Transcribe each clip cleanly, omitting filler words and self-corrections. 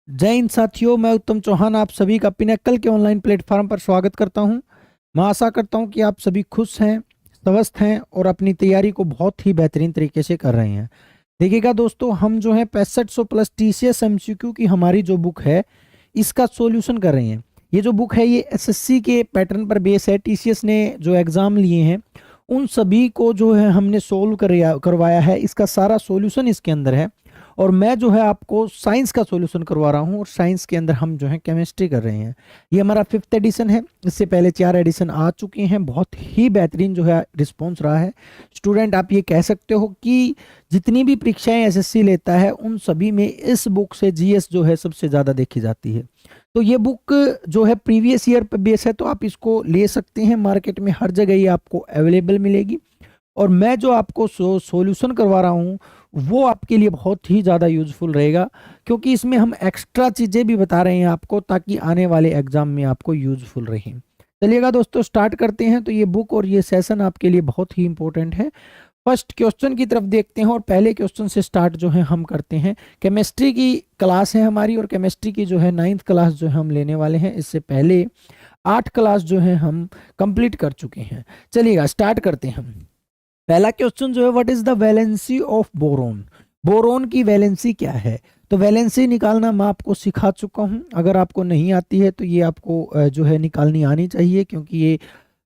जय हिंद साथियों, मैं उत्तम चौहान आप सभी का पिनेकल के ऑनलाइन प्लेटफॉर्म पर स्वागत करता हूं। मैं आशा करता हूं कि आप सभी खुश हैं, स्वस्थ हैं और अपनी तैयारी को बहुत ही बेहतरीन तरीके से कर रहे हैं। देखिएगा दोस्तों, हम जो है 6500 प्लस टीसीएस एमसीक्यू की हमारी जो बुक है इसका सॉल्यूशन कर रहे हैं। ये जो बुक है ये एसएससी के पैटर्न पर बेस है। टीसीएस ने जो एग्ज़ाम लिए हैं उन सभी को जो है हमने सोल्व करवाया है। इसका सारा सॉल्यूशन इसके अंदर है और मैं जो है आपको साइंस का सॉल्यूशन करवा रहा हूँ और साइंस के अंदर हम जो है केमिस्ट्री कर रहे हैं। ये हमारा 5th एडिशन है। इससे पहले 4 एडिशन आ चुके हैं। बहुत ही बेहतरीन जो है रिस्पॉन्स रहा है। स्टूडेंट आप ये कह सकते हो कि जितनी भी परीक्षाएं एसएससी लेता है उन सभी में इस बुक से जीएस जो है सबसे ज़्यादा देखी जाती है। तो ये बुक जो है प्रीवियस ईयर पर बेस है, तो आप इसको ले सकते हैं। मार्केट में हर जगह ये आपको अवेलेबल मिलेगी और मैं जो आपको सॉल्यूशन करवा रहा हूँ वो आपके लिए बहुत ही ज़्यादा यूजफुल रहेगा, क्योंकि इसमें हम एक्स्ट्रा चीज़ें भी बता रहे हैं आपको ताकि आने वाले एग्जाम में आपको यूजफुल रहें। चलिएगा दोस्तों, स्टार्ट करते हैं। तो ये बुक और ये सेशन आपके लिए बहुत ही इंपॉर्टेंट है। फर्स्ट क्वेश्चन की तरफ देखते हैं और पहले क्वेश्चन से स्टार्ट जो है हम करते हैं। केमिस्ट्री की क्लास है हमारी और केमिस्ट्री की जो है 9th क्लास जो है हम लेने वाले हैं। इससे पहले 8 क्लास जो है हम कंप्लीट कर चुके हैं। चलिएगा स्टार्ट करते हैं हम। पहला क्वेश्चन जो है, what is the valency of boron. Boron की वैलेंसी क्या है। तो वैलेंसी निकालना मैं आपको सिखा चुका हूं। अगर आपको नहीं आती है तो ये आपको जो है निकालनी आनी चाहिए, क्योंकि ये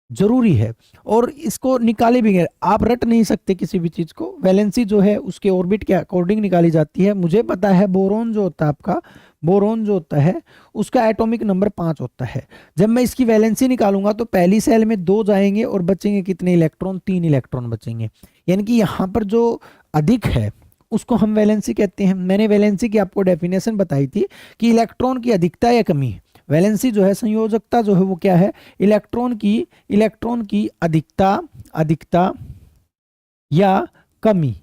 जरूरी है और इसको निकाले बगैर आप रट नहीं सकते किसी भी चीज को। वैलेंसी जो है उसके ऑर्बिट के अकॉर्डिंग निकाली जाती है। मुझे पता है बोरोन जो होता है आपका, बोरोन जो होता है उसका एटॉमिक नंबर 5 होता है। जब मैं इसकी वैलेंसी निकालूंगा तो पहली सेल में 2 जाएंगे और बचेंगे कितने इलेक्ट्रॉन, 3 इलेक्ट्रॉन बचेंगे। यानी कि यहाँ पर जो अधिक है उसको हम वैलेंसी कहते हैं। मैंने वैलेंसी की आपको डेफिनेशन बताई थी कि इलेक्ट्रॉन की अधिकता या कमी। वैलेंसी जो है संयोजकता जो है वो क्या है, इलेक्ट्रॉन की अधिकता अधिकता या कमी,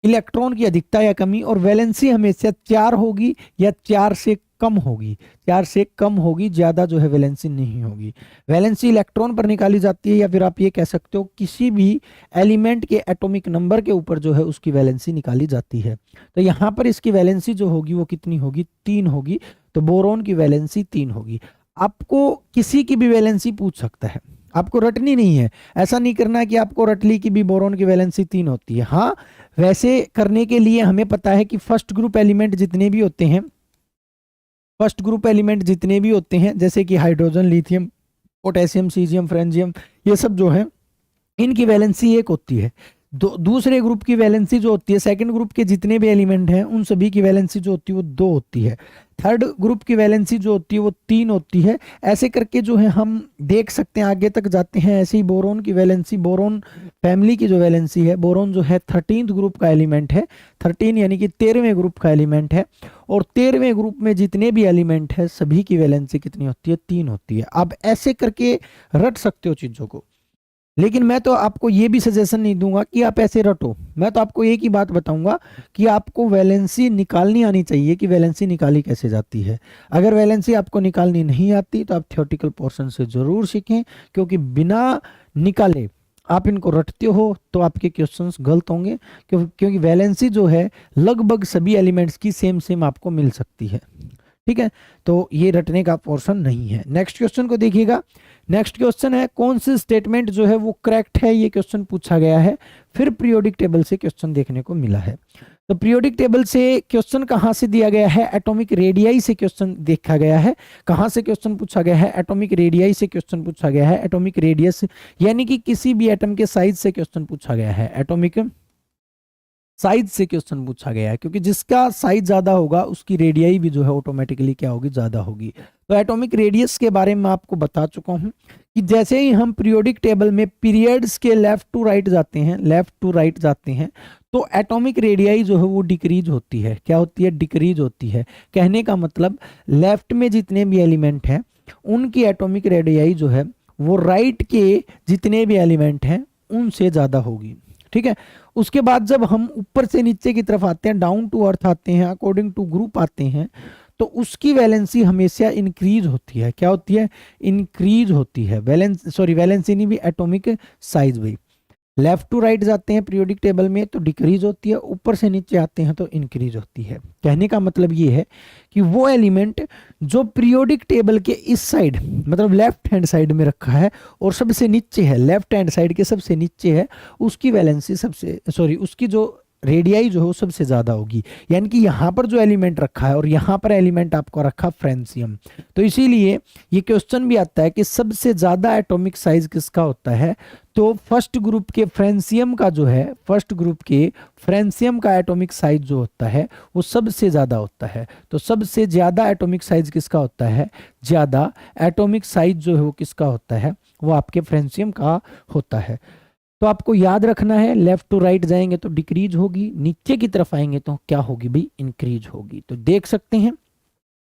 इलेक्ट्रॉन की अधिकता या कमी। और वैलेंसी हमेशा 4 होगी या 4 से कम होगी, 4 से कम होगी, ज्यादा जो है वैलेंसी नहीं होगी। वैलेंसी इलेक्ट्रॉन पर निकाली जाती है, या फिर आप ये कह सकते हो किसी भी एलिमेंट के एटॉमिक नंबर के ऊपर जो है उसकी वैलेंसी निकाली जाती है। तो यहाँ पर इसकी वैलेंसी जो होगी वो कितनी होगी, 3 होगी। तो बोरोन की वैलेंसी 3 होगी। आपको किसी की भी वैलेंसी पूछ सकता है, आपको रटनी नहीं है। ऐसा नहीं करना है कि आपको रट ली कि भी बोरोन की वैलेंसी 3 होती है। हाँ, वैसे करने के लिए हमें पता है कि फर्स्ट ग्रुप एलिमेंट जितने भी होते हैं, फर्स्ट ग्रुप एलिमेंट जितने भी होते हैं जैसे कि हाइड्रोजन, लिथियम, पोटेशियम, सीजियम, फ्रेंजियम, ये सब जो है इनकी वैलेंसी 1 होती है। दूसरे ग्रुप की वैलेंसी जो होती है, सेकंड ग्रुप के जितने भी एलिमेंट हैं उन सभी की वैलेंसी जो होती है वो 2 होती है। थर्ड ग्रुप की वैलेंसी जो होती है वो 3 होती है। ऐसे करके जो है हम देख सकते हैं, आगे तक जाते हैं। ऐसे ही बोरोन की वैलेंसी, बोरोन फैमिली की जो वैलेंसी है, बोरोन जो है 13th ग्रुप का एलिमेंट है। 13 यानी कि 13वें ग्रुप का एलिमेंट है और 13वें ग्रुप में जितने भी एलिमेंट है सभी की वैलेंसी कितनी होती है, 3 होती है। आप ऐसे करके रट सकते हो चीजों को, लेकिन मैं तो आपको ये भी सजेशन नहीं दूंगा कि आप ऐसे रटो। मैं तो आपको एक ही बात बताऊंगा कि आपको वैलेंसी निकालनी आनी चाहिए कि वैलेंसी निकाली कैसे जाती है। अगर वैलेंसी आपको निकालनी नहीं आती तो आप थ्योरेटिकल पोर्शन से जरूर सीखें, क्योंकि बिना निकाले आप इनको रटते हो तो आपके क्वेश्चंस गलत होंगे। क्योंकि वैलेंसी जो है लगभग सभी एलिमेंट्स की सेम सेम आपको मिल सकती है। ठीक है, तो ये रटने का पोर्शन नहीं है। नेक्स्ट क्वेश्चन को देखिएगा। नेक्स्ट क्वेश्चन है, कौन सी स्टेटमेंट जो है वो करेक्ट है, ये क्वेश्चन पूछा गया है। फिर पीरियोडिक टेबल से क्वेश्चन देखने को मिला है। तो पीरियोडिक टेबल से क्वेश्चन कहाँ से दिया गया है, एटॉमिक रेडियाई से क्वेश्चन देखा गया है। कहाँ से क्वेश्चन पूछा गया है, एटॉमिक रेडियाई से क्वेश्चन पूछा गया है। एटॉमिक रेडियस यानी कि किसी भी एटम के साइज से क्वेश्चन पूछा गया है। एटॉमिक साइज से क्वेश्चन पूछा गया है, क्योंकि जिसका साइज ज्यादा होगा उसकी रेडियाई भी जो है ऑटोमेटिकली क्या होगी, ज्यादा होगी। तो एटॉमिक रेडियस के बारे में आपको बता चुका हूं कि जैसे ही हम पीरियोडिक टेबल में पीरियड्स के लेफ्ट टू राइट जाते हैं, लेफ्ट टू राइट जाते हैं, तो एटॉमिक रेडियाई जो है वो डिक्रीज होती है। क्या होती है, डिक्रीज होती है। कहने का मतलब लेफ्ट में जितने भी एलिमेंट हैं उनकी एटॉमिक रेडियाई जो है वो राइट के जितने भी एलिमेंट हैं उनसे ज्यादा होगी। ठीक है, उसके बाद जब हम ऊपर से नीचे की तरफ आते हैं, डाउन टू अर्थ आते हैं, अकॉर्डिंग टू ग्रुप आते हैं, तो उसकी वैलेंसी हमेशा इंक्रीज होती है। क्या होती है, इंक्रीज होती है। वैलेंसी नहीं भी, एटॉमिक साइज भी। लेफ्ट टू राइट जाते हैं पीरियोडिक टेबल में तो डिक्रीज होती है, ऊपर से नीचे आते हैं तो इंक्रीज होती है। कहने का मतलब ये है कि वो एलिमेंट जो पीरियोडिक टेबल के इस साइड मतलब लेफ्ट हैंड साइड में रखा है और सबसे नीचे है, लेफ्ट हैंड साइड के सबसे नीचे है, उसकी वैलेंसी उसकी जो रेडियाई जो है वो सबसे ज्यादा होगी। यानी कि यहाँ पर जो एलिमेंट रखा है और यहाँ पर एलिमेंट आपको रखा फ्रेंसियम, तो इसीलिए ये क्वेश्चन भी आता है कि सबसे ज्यादा एटॉमिक साइज किसका होता है। तो फर्स्ट ग्रुप के फ्रेंसियम का जो है, फर्स्ट ग्रुप के फ्रेंसियम का एटॉमिक साइज जो होता है वो सबसे ज्यादा होता है। तो सबसे ज्यादा एटॉमिक साइज किसका होता है, ज्यादा एटॉमिक साइज जो है वो किसका होता है, वो आपके फ्रेंसियम का होता है। तो आपको याद रखना है, लेफ्ट टू राइट जाएंगे तो डिक्रीज होगी, नीचे की तरफ आएंगे तो क्या होगी भाई, इंक्रीज होगी। तो देख सकते हैं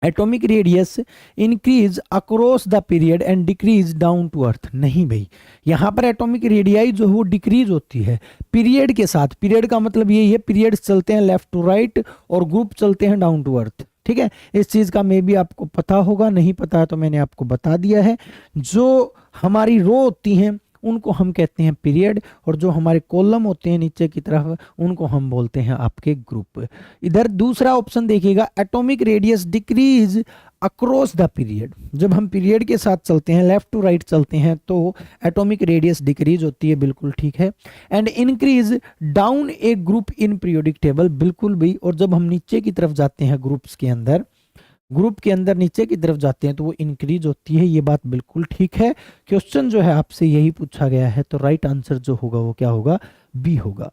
atomic radius increase across the period and decrease down to earth. नहीं भाई, यहाँ पर एटॉमिक रेडियाई जो है वो डिक्रीज होती है पीरियड के साथ। पीरियड का मतलब यही है, पीरियड चलते हैं लेफ्ट टू राइट और ग्रुप चलते हैं डाउन टू अर्थ। ठीक है, इस चीज का मे भी आपको पता होगा, नहीं पता है तो मैंने आपको बता दिया है। जो हमारी रो होती हैं उनको हम कहते हैं पीरियड, और जो हमारे कॉलम होते हैं नीचे की तरफ उनको हम बोलते हैं आपके ग्रुप। इधर दूसरा ऑप्शन देखिएगा, atomic radius decrease across the period. जब हम पीरियड के साथ चलते हैं, लेफ्ट टू राइट चलते हैं, तो एटॉमिक रेडियस डिक्रीज होती है, बिल्कुल ठीक है। And increase down A group in periodic table, बिल्कुल भी। और जब हम नीचे की तरफ जाते हैं ग्रुप्स के अंदर, ग्रुप के अंदर नीचे की तरफ जाते हैं तो वो इंक्रीज होती है, ये बात बिल्कुल ठीक है। क्वेश्चन जो है आपसे यही पूछा गया है, तो राइट आंसर जो होगा वो क्या होगा, बी होगा।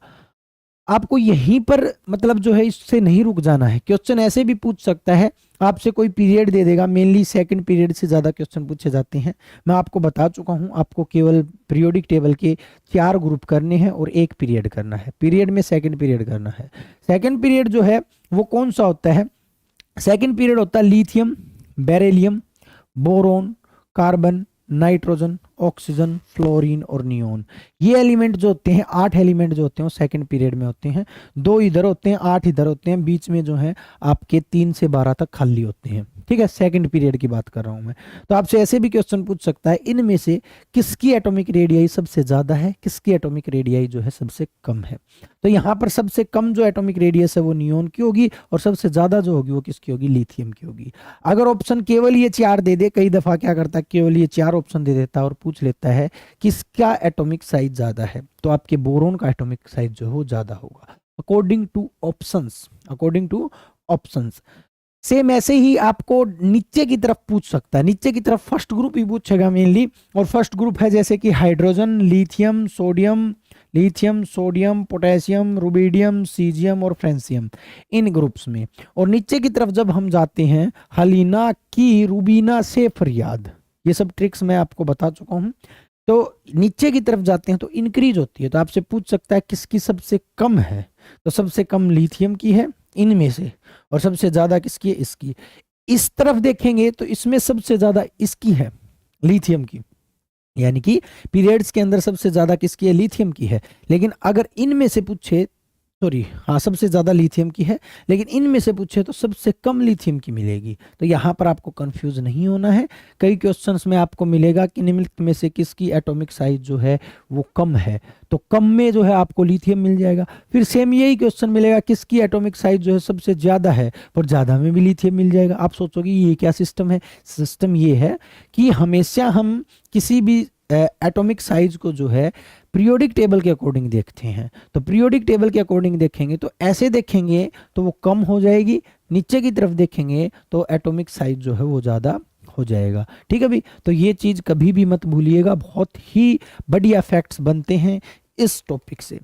आपको यहीं पर मतलब जो है इससे नहीं रुक जाना है, क्वेश्चन ऐसे भी पूछ सकता है, आपसे कोई पीरियड दे देगा, मेनली सेकंड पीरियड से ज्यादा क्वेश्चन पूछे जाते हैं। मैं आपको बता चुका हूं, आपको केवल पीरियोडिक टेबल के 4 ग्रुप करने हैं और 1 पीरियड करना है, पीरियड में सेकंड पीरियड करना है। सेकंड पीरियड जो है वो कौन सा होता है, सेकंड पीरियड होता है lithium, beryllium, boron, carbon, nitrogen, oxygen, fluorine और नियोन। ये एलिमेंट जो होते हैं, 8 एलिमेंट जो होते हैं वो सेकंड पीरियड में होते हैं। 2 इधर होते हैं, 8 इधर होते हैं, बीच में जो है आपके 3 से 12 तक खाली होते हैं। ठीक है, सेकंड पीरियड की बात कर रहा हूं मैं। तो आपसे ऐसे भी क्वेश्चन पूछ सकता है, इनमें से किसकी एटॉमिक रेडियाई सबसे ज्यादा है, किसकी एटॉमिक रेडियाई जो है सबसे कम है। तो यहाँ पर सबसे कम जो एटॉमिक रेडियस है वो नियोन की होगी, और सबसे ज्यादा जो होगी वो किसकी होगी, लिथियम की होगी। अगर ऑप्शन केवल ये 4 दे दे, कई दफा क्या करता है केवल ये 4 ऑप्शन दे देता है और पूछ लेता है किसका एटॉमिक साइज ज्यादा है, तो आपके बोरोन का एटॉमिक साइज जो है वो ज्यादा होगा, according two options, according two options. Same ऐसे ही आपको नीचे की तरफ पूछ सकता है, नीचे की तरफ फर्स्ट ग्रुप ही पूछेगा मेनली, और फर्स्ट ग्रुप है जैसे कि hydrogen, lithium, sodium, lithium, sodium, potassium, rubidium, caesium और फ्रेंसियम, इन ग्रुप्स में। और नीचे की तरफ जब हम जाते हैं, हलीना की रूबीना से फरियाद, ये सब ट्रिक्स मैं आपको बता चुका हूं। तो नीचे की तरफ जाते हैं तो इंक्रीज होती है, तो आपसे पूछ सकता है किसकी सबसे कम है, तो सबसे कम लिथियम की है इनमें से, और सबसे ज्यादा किसकी है, इसकी। इस तरफ देखेंगे तो इसमें सबसे ज्यादा इसकी है, लिथियम की, यानी कि पीरियड्स के अंदर सबसे ज्यादा किसकी है, लिथियम की है। लेकिन अगर इनमें से पूछे, सॉरी हाँ, सबसे ज्यादा लिथियम की है, लेकिन इनमें से पूछे तो सबसे कम लिथियम की मिलेगी। तो यहाँ पर आपको कंफ्यूज नहीं होना है, कई क्वेश्चंस में आपको मिलेगा कि निम्नलिखित में से किसकी एटॉमिक साइज जो है वो कम है, तो कम में जो है आपको लिथियम मिल जाएगा। फिर सेम यही क्वेश्चन मिलेगा किसकी एटॉमिक साइज जो है सबसे ज्यादा है, और ज्यादा में भी लिथियम मिल जाएगा। आप सोचोगे ये क्या सिस्टम है, सिस्टम ये है कि हमेशा हम किसी भी एटॉमिक साइज को जो है पीरियोडिक टेबल के अकॉर्डिंग देखते हैं। तो पीरियोडिक टेबल के अकॉर्डिंग देखेंगे तो ऐसे देखेंगे तो वो कम हो जाएगी, नीचे की तरफ देखेंगे तो एटॉमिक साइज जो है वो ज्यादा हो जाएगा। ठीक है भाई, तो ये चीज कभी भी मत भूलिएगा, बहुत ही बढ़िया फैक्ट्स बनते हैं इस टॉपिक से।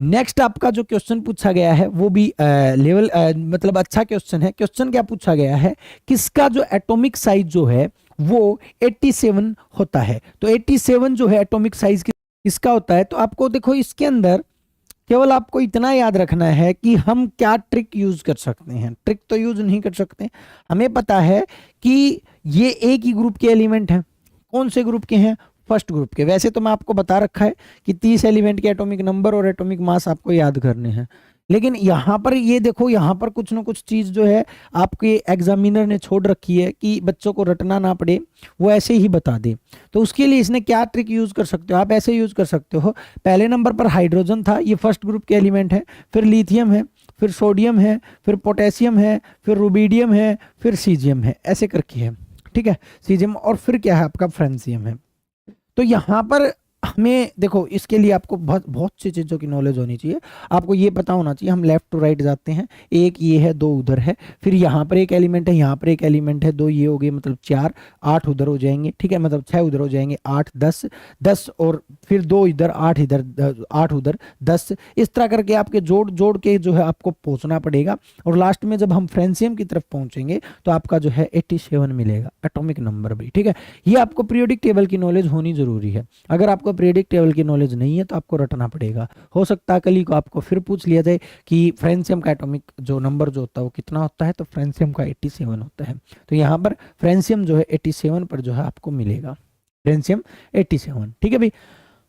नेक्स्ट आपका जो क्वेश्चन पूछा गया है वो भी लेवल मतलब अच्छा क्वेश्चन है। क्वेश्चन क्या पूछा गया है, किसका जो एटॉमिक साइज जो है वो 87 होता है। तो 87 जो है एटॉमिक साइज किसका होता है। तो आपको देखो इसके अंदर केवल आपको इतना याद रखना है कि हम क्या ट्रिक यूज कर सकते हैं। ट्रिक तो यूज नहीं कर सकते, हमें पता है कि ये एक ही ग्रुप के एलिमेंट हैं। कौन से ग्रुप के हैं, फर्स्ट ग्रुप के। वैसे तो मैं आपको बता रखा है कि 30 एलिमेंट के एटॉमिक नंबर और एटॉमिक मास आपको याद करने हैं। लेकिन यहाँ पर ये देखो, यहाँ पर कुछ ना कुछ चीज जो है आपके एग्जामिनर ने छोड़ रखी है कि बच्चों को रटना ना पड़े, वो ऐसे ही बता दे। तो उसके लिए इसने क्या ट्रिक यूज कर सकते हो, आप ऐसे यूज कर सकते हो, पहले नंबर पर हाइड्रोजन था, ये फर्स्ट ग्रुप के एलिमेंट है, फिर लिथियम है, फिर सोडियम है, फिर पोटेशियम है, फिर रुबिडियम है, फिर सीजियम है, ऐसे करके है, ठीक है, सीजियम, और फिर क्या है आपका फ्रेंसियम है। तो यहाँ पर हमें देखो, इसके लिए आपको बहुत बहुत सी चीज़ों की नॉलेज होनी चाहिए। आपको ये पता होना चाहिए हम लेफ्ट टू राइट जाते हैं, एक ये है, दो उधर है, फिर यहाँ पर एक एलिमेंट है, यहाँ पर एक एलिमेंट है, दो ये हो गए मतलब चार, आठ उधर हो जाएंगे, ठीक है, मतलब छः उधर हो जाएंगे, आठ, दस, दस और फिर दो इधर, आठ इधर, आठ उधर, दस, इस तरह करके आपके जोड़ जोड़ के जो है आपको पहुंचना पड़ेगा। और लास्ट में जब हम फ्रेंसियम की तरफ पहुंचेंगे तो आपका जो है 87 मिलेगा, एटॉमिक नंबर भी, ठीक है। ये आपको पीरियोडिक टेबल की नॉलेज होनी जरूरी है। अगर आपको पीरियोडिक टेबल की नॉलेज नहीं है तो आपको रटना पड़ेगा। हो सकता है कल ही को आपको फिर पूछ लिया जाए कि फ्रेंसियम का एटॉमिक जो नंबर जो होता है वो कितना होता है, तो फ्रेंसियम का 87 होता है। तो यहाँ पर फ्रेंसियम जो है 87 पर जो है आपको मिलेगा, फ्रेंसियम 87, ठीक है भाई।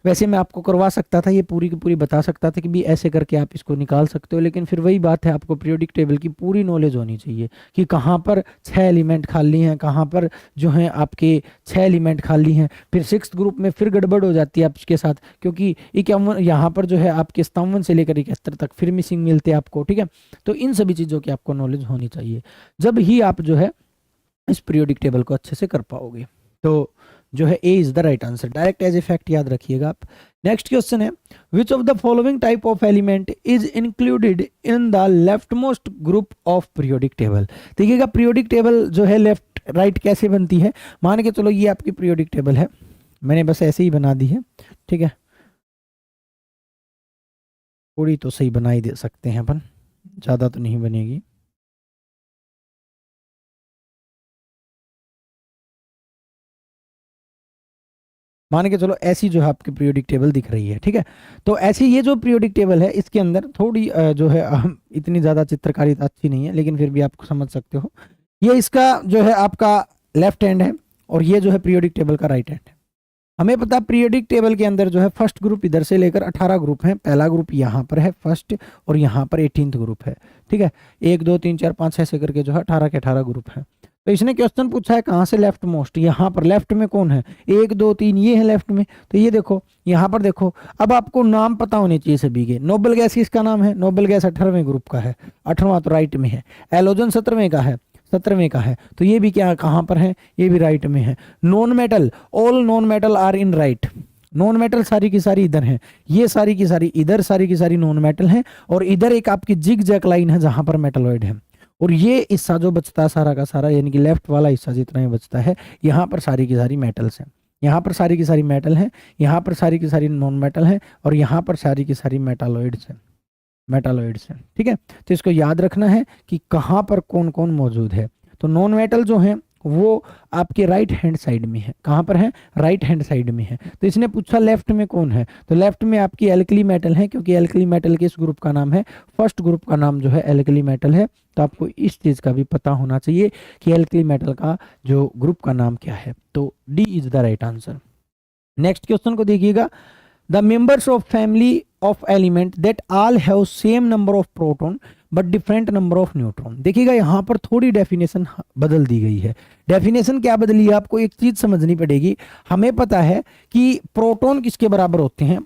वैसे मैं आपको करवा सकता था, ये पूरी की पूरी बता सकता था कि भी ऐसे करके आप इसको निकाल सकते हो, लेकिन फिर वही बात है, आपको पीरियोडिक टेबल की पूरी नॉलेज होनी चाहिए कि कहाँ पर 6 एलिमेंट खाली हैं, कहाँ पर जो है आपके 6 एलिमेंट खाली हैं। फिर सिक्स ग्रुप में फिर गड़बड़ हो जाती है आपके साथ, क्योंकि 51 यहाँ पर जो है आपके 57 से लेकर 71 तक फिर मिसिंग मिलते हैं आपको, ठीक है। तो इन सभी चीज़ों की आपको नॉलेज होनी चाहिए, जब ही आप जो है इस पीरियोडिक टेबल को अच्छे से कर पाओगे। तो जो है A is the right answer, direct as a fact याद रखिएगा आप। नेक्स्ट क्वेश्चन है, which of the following type of element is included in the left most group of periodic table. देखिएगा पीरियोडिक टेबल जो है लेफ्ट राइट कैसे बनती है, मान के चलो ये आपकी पीरियोडिक टेबल है, मैंने बस ऐसे ही बना दी है, ठीक है, थोड़ी तो सही बनाई दे सकते हैं अपन, ज़्यादा तो नहीं बनेगी। मान के चलो ऐसी जो है आपकी पीरियोडिक टेबल दिख रही है, ठीक है। तो ऐसी ये जो पीरियोडिक टेबल है इसके अंदर थोड़ी जो है इतनी ज़्यादा चित्रकारी अच्छी नहीं है, लेकिन फिर भी आप समझ सकते हो। ये इसका जो है आपका लेफ्ट हैंड है और ये जो है पीरियोडिक टेबल का राइट हैंड है। हमें पता है पीरियोडिक टेबल के अंदर जो है फर्स्ट ग्रुप इधर से लेकर 18 ग्रुप हैं। पहला ग्रुप यहाँ पर है फर्स्ट, और यहाँ पर 18th ग्रुप है, ठीक है। 1 2 3 4 5 6 करके जो है 18 के 18 ग्रुप हैं। तो इसने क्वेश्चन पूछा है कहाँ से लेफ्ट मोस्ट, यहाँ पर लेफ्ट में कौन है, 1 2 3 ये है लेफ्ट में। तो ये देखो यहाँ पर देखो, अब आपको नाम पता होने चाहिए सभी के। नोबल गैस किसका नाम है, नोबल गैस 18वें ग्रुप का है, 18वां तो राइट में है। एलोजन 17वें का है, 17वें का है, तो ये भी क्या कहाँ पर है, ये भी राइट में है। Non metal, all non metal are in right, non metal सारी की सारी इधर हैं, ये सारी की सारी इधर, सारी की सारी नॉन मेटल हैं, और इधर एक आपकी जिग जैक लाइन है जहां पर मेटलॉइड है। और ये हिस्सा जो बचता है सारा का सारा, यानी कि लेफ्ट वाला हिस्सा जितना ही बचता है, यहाँ पर सारी की सारी मेटल्स हैं, यहाँ पर सारी की सारी मेटल हैं, यहाँ पर सारी की सारी नॉन मेटल हैं, और यहाँ पर सारी की सारी मेटालॉइड्स हैं, मेटालॉइड्स हैं, ठीक है। तो इसको याद रखना है कि कहाँ पर कौन कौन मौजूद है। तो नॉन मेटल जो है वो आपके राइट हैंड साइड में है, कहाँ पर है, राइट हैंड साइड में है। तो इसने पूछा लेफ्ट में कौन है, तो लेफ्ट में आपकी एल्कली मेटल है, क्योंकि एल्कली मेटल के इस ग्रुप का नाम है, फर्स्ट ग्रुप का नाम जो है एल्कली मेटल है। तो आपको इस चीज का भी पता होना चाहिए कि एल्कली मेटल का जो ग्रुप का नाम क्या है। तो D is the right answer. Next question को देखिएगा, the members of family of element that all have same number of proton but different number of neutron. देखिएगा यहाँ पर थोड़ी डेफिनेशन बदल दी गई है। डेफिनेशन क्या बदली है, आपको एक चीज समझनी पड़ेगी। हमें पता है कि प्रोटॉन किसके बराबर होते हैं,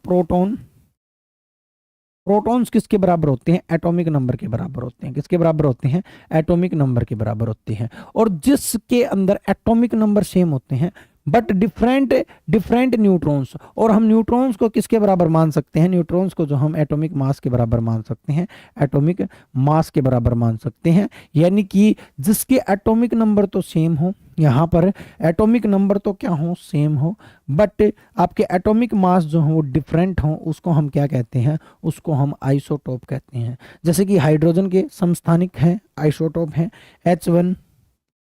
प्रोटॉन्स किसके बराबर होते हैं, एटॉमिक नंबर के बराबर होते हैं। किसके बराबर होते हैं, एटॉमिक नंबर के बराबर होते हैं। और जिसके अंदर एटॉमिक नंबर सेम होते हैं बट डिफरेंट न्यूट्रॉन्स, और हम न्यूट्रॉन्स को किसके बराबर मान सकते हैं, न्यूट्रॉन्स को जो हम एटॉमिक मास के बराबर मान सकते हैं, एटॉमिक मास के बराबर मान सकते हैं। यानी कि जिसके एटॉमिक नंबर तो सेम हो, यहाँ पर एटॉमिक नंबर तो क्या हो, सेम हो, बट आपके एटॉमिक मास जो हो वो डिफरेंट हो, उसको हम क्या कहते हैं, उसको हम आइसोटोप कहते हैं। जैसे कि हाइड्रोजन के समस्थानिक हैं, आइसोटोप हैं, H1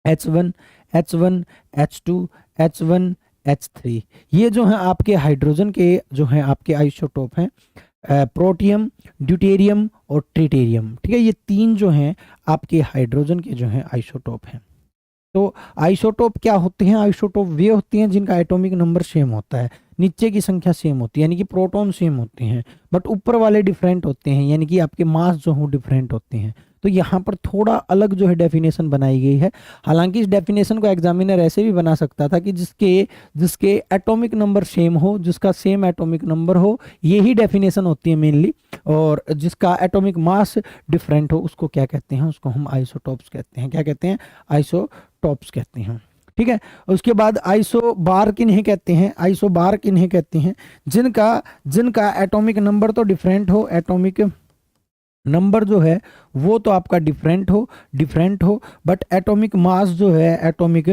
H1 H1 H2 H1 H3। ये जो है आपके हाइड्रोजन के जो है आपके आइसोटोप हैं, प्रोटियम, ड्यूटेरियम और ट्रिटेरियम, ठीक है। ये तीन जो हैं आपके हाइड्रोजन के जो हैं आइसोटोप हैं। तो आइसोटोप क्या होते हैं, आइसोटोप वे होते हैं जिनका एटॉमिक नंबर सेम होता है। नीचे की संख्या सेम होती है, यानी कि प्रोटॉन सेम होते हैं, बट ऊपर वाले डिफरेंट होते हैं, यानी कि आपके मास जो हो डिफरेंट होते हैं। तो यहाँ पर थोड़ा अलग जो है डेफिनेशन बनाई गई है। हालांकि इस डेफिनेशन को एग्जामिनर ऐसे भी बना सकता था कि जिसके जिसके एटॉमिक नंबर सेम हो, जिसका सेम एटॉमिक नंबर हो, यही डेफिनेशन होती है मेनली। और जिसका एटॉमिक मास डिफरेंट हो उसको क्या कहते हैं, उसको हम आइसोटॉप्स कहते हैं। क्या कहते हैं? आइसोटॉप्स कहते हैं। ठीक है। उसके बाद आइसो बार किन्हें कहते हैं? आइसो बार किन्हें कहते हैं? जिनका जिनका एटॉमिक नंबर तो डिफरेंट हो, एटॉमिक नंबर जो है वो तो आपका डिफरेंट हो बट एटॉमिक मास जो है, एटॉमिक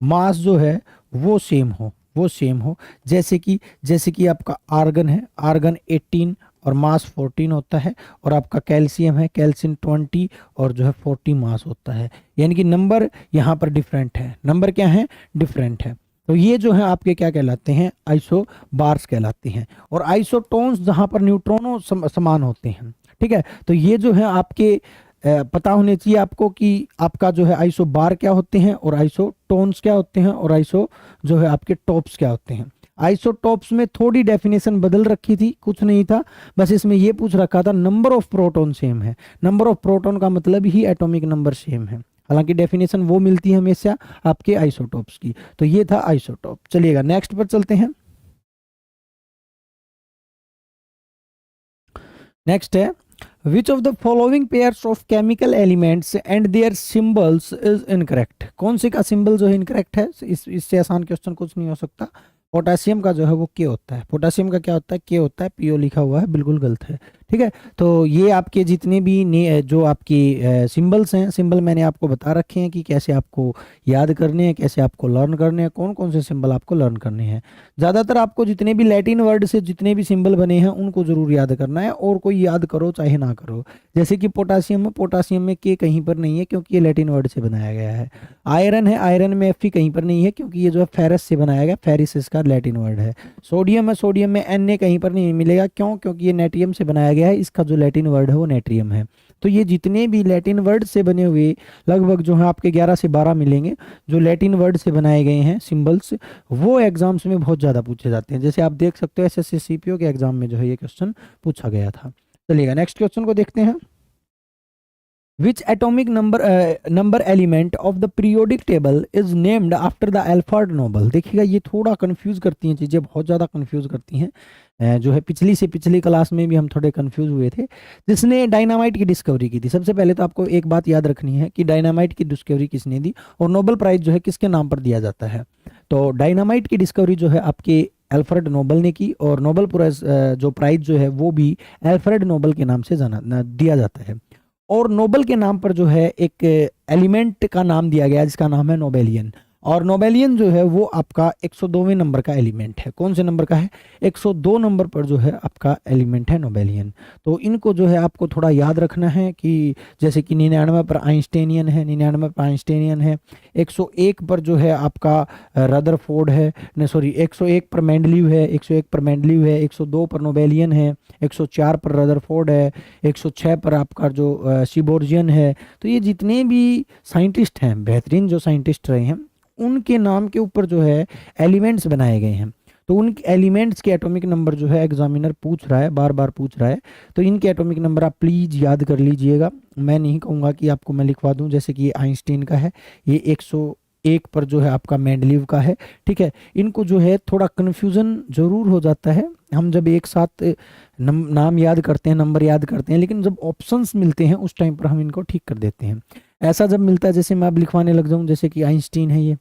मास जो है वो सेम हो। जैसे कि आपका आर्गन है, आर्गन 18 और मास 14 होता है, और आपका कैल्शियम है, कैल्शियम 20 और जो है 40 मास होता है। यानी कि नंबर यहाँ पर डिफरेंट है, नंबर क्या है? डिफरेंट है। तो ये जो है आपके क्या कहलाते हैं? आइसो बार्स कहलाते हैं। और आइसोटोन्स जहाँ पर न्यूट्रॉनों समान होते हैं। ठीक है। तो ये जो है आपके पता होने चाहिए आपको कि आपका जो है आइसो बार क्या होते हैं और आइसोटोन्स क्या होते हैं और आइसो जो है आपके टॉप्स क्या होते हैं। आइसोटॉप्स में थोड़ी डेफिनेशन बदल रखी थी, कुछ नहीं था, बस इसमें ये पूछ रखा था नंबर ऑफ प्रोटॉन सेम है। नंबर ऑफ प्रोटॉन का मतलब ही एटॉमिक नंबर सेम है। हालांकि डेफिनेशन वो मिलती है हमेशा आपके आइसोटॉप्स की। तो ये था आइसोटॉप। चलिएगा नेक्स्ट पर चलते हैं। नेक्स्ट है which of the following pairs of chemical elements and their symbols is incorrect. कौन से का सिंबल जो है इनकरेक्ट है? इससे आसान क्वेश्चन कुछ नहीं हो सकता। पोटासियम का जो है वो के होता है। पोटासियम का क्या होता है? के होता है। पीओ लिखा हुआ है, बिल्कुल गलत है। ठीक है। तो ये आपके जितने भी जो आपकी सिंबल्स हैं, सिंबल मैंने आपको बता रखे हैं कि कैसे आपको याद करने हैं, कैसे आपको लर्न करने हैं, कौन कौन से सिंबल आपको लर्न करने हैं। ज़्यादातर आपको जितने भी लैटिन वर्ड से जितने भी सिंबल बने हैं उनको ज़रूर याद करना है, और कोई याद करो चाहे ना करो। जैसे कि पोटासियम में के कहीं पर नहीं है क्योंकि ये लैटिन वर्ड से बनाया गया है। आयरन है, आयरन में एफ कहीं पर नहीं है क्योंकि ये जो है फेरस से बनाया गया, फेरिस इसका लैटिन वर्ड है। सोडियम है, सोडियम में एन कहीं पर नहीं मिलेगा, क्यों? क्योंकि ये नेट्रियम से बनाया गया है, इसका जो लैटिन वर्ड है वो नेट्रियम है। तो ये जितने भी लैटिन वर्ड से बने हुए लगभग जो है आपके 11 से 12 मिलेंगे जो लैटिन वर्ड से बनाए गए हैं सिंबल्स, वो एग्जाम्स में बहुत ज़्यादा पूछे जाते हैं। जैसे आप देख सकते हो एसएससी सीपीओ के एग्जाम में जो है ये क्वेश्चन पूछा गया था। चलिएगा नेक्स्ट क्वेश्चन को देखते हैं। Which atomic number element of the periodic table is named after the Alfred Nobel? देखिएगा ये थोड़ा कंफ्यूज करती हैं चीज़ें, बहुत ज़्यादा कंफ्यूज करती हैं। जो है पिछली से पिछली क्लास में भी हम थोड़े कंफ्यूज हुए थे। जिसने डायनामाइट की डिस्कवरी की थी, सबसे पहले तो आपको एक बात याद रखनी है कि डायनामाइट की डिस्कवरी किसने दी और नोबेल प्राइज जो है किसके नाम पर दिया जाता है। तो डायनामाइट की डिस्कवरी जो है आपके अल्फ्रेड नोबेल ने की, और नोबेल जो प्राइज जो है वो भी अल्फ्रेड नोबेल के नाम से दिया जाता है। और नोबेल के नाम पर जो है एक एलिमेंट का नाम दिया गया जिसका नाम है नोबेलियन। और नोबेलियन जो है वो आपका 102वें नंबर का एलिमेंट है। कौन से नंबर का है? 102 नंबर पर जो है आपका एलिमेंट है नोबेलियन। तो इनको जो है आपको थोड़ा याद रखना है कि जैसे कि 99 पर आइंस्टाइनियन है, 99 पर आइंस्टाइनियन है। 101 पर जो है आपका रदरफोर्ड है, नहीं सॉरी 101 पर मेंडलीव है, 101 पर मेंडलीव है, 102 पर नोबेलियन है, 104 पर रदरफोर्ड है, 106 पर आपका जो शिबोर्जियन है। तो ये जितने भी साइंटिस्ट हैं, बेहतरीन जो साइंटिस्ट रहे हैं, उनके नाम के ऊपर जो है एलिमेंट्स बनाए गए हैं। तो उन एलिमेंट्स के एटॉमिक नंबर जो है एग्जामिनर पूछ रहा है, बार बार पूछ रहा है। तो इनके एटॉमिक नंबर आप प्लीज़ याद कर लीजिएगा। मैं नहीं कहूँगा कि आपको मैं लिखवा दूँ, जैसे कि आइंस्टीन का है, ये 101 पर जो है आपका मेंडलीव का है। ठीक है। इनको जो है थोड़ा कन्फ्यूज़न ज़रूर हो जाता है, हम जब एक साथ नाम याद करते हैं, नंबर याद करते हैं, लेकिन जब ऑप्शंस मिलते हैं उस टाइम पर हम इनको ठीक कर देते हैं। ऐसा जब मिलता है, जैसे मैं अब लिखवाने लग जाऊँ, जैसे कि आइंस्टीन है, ये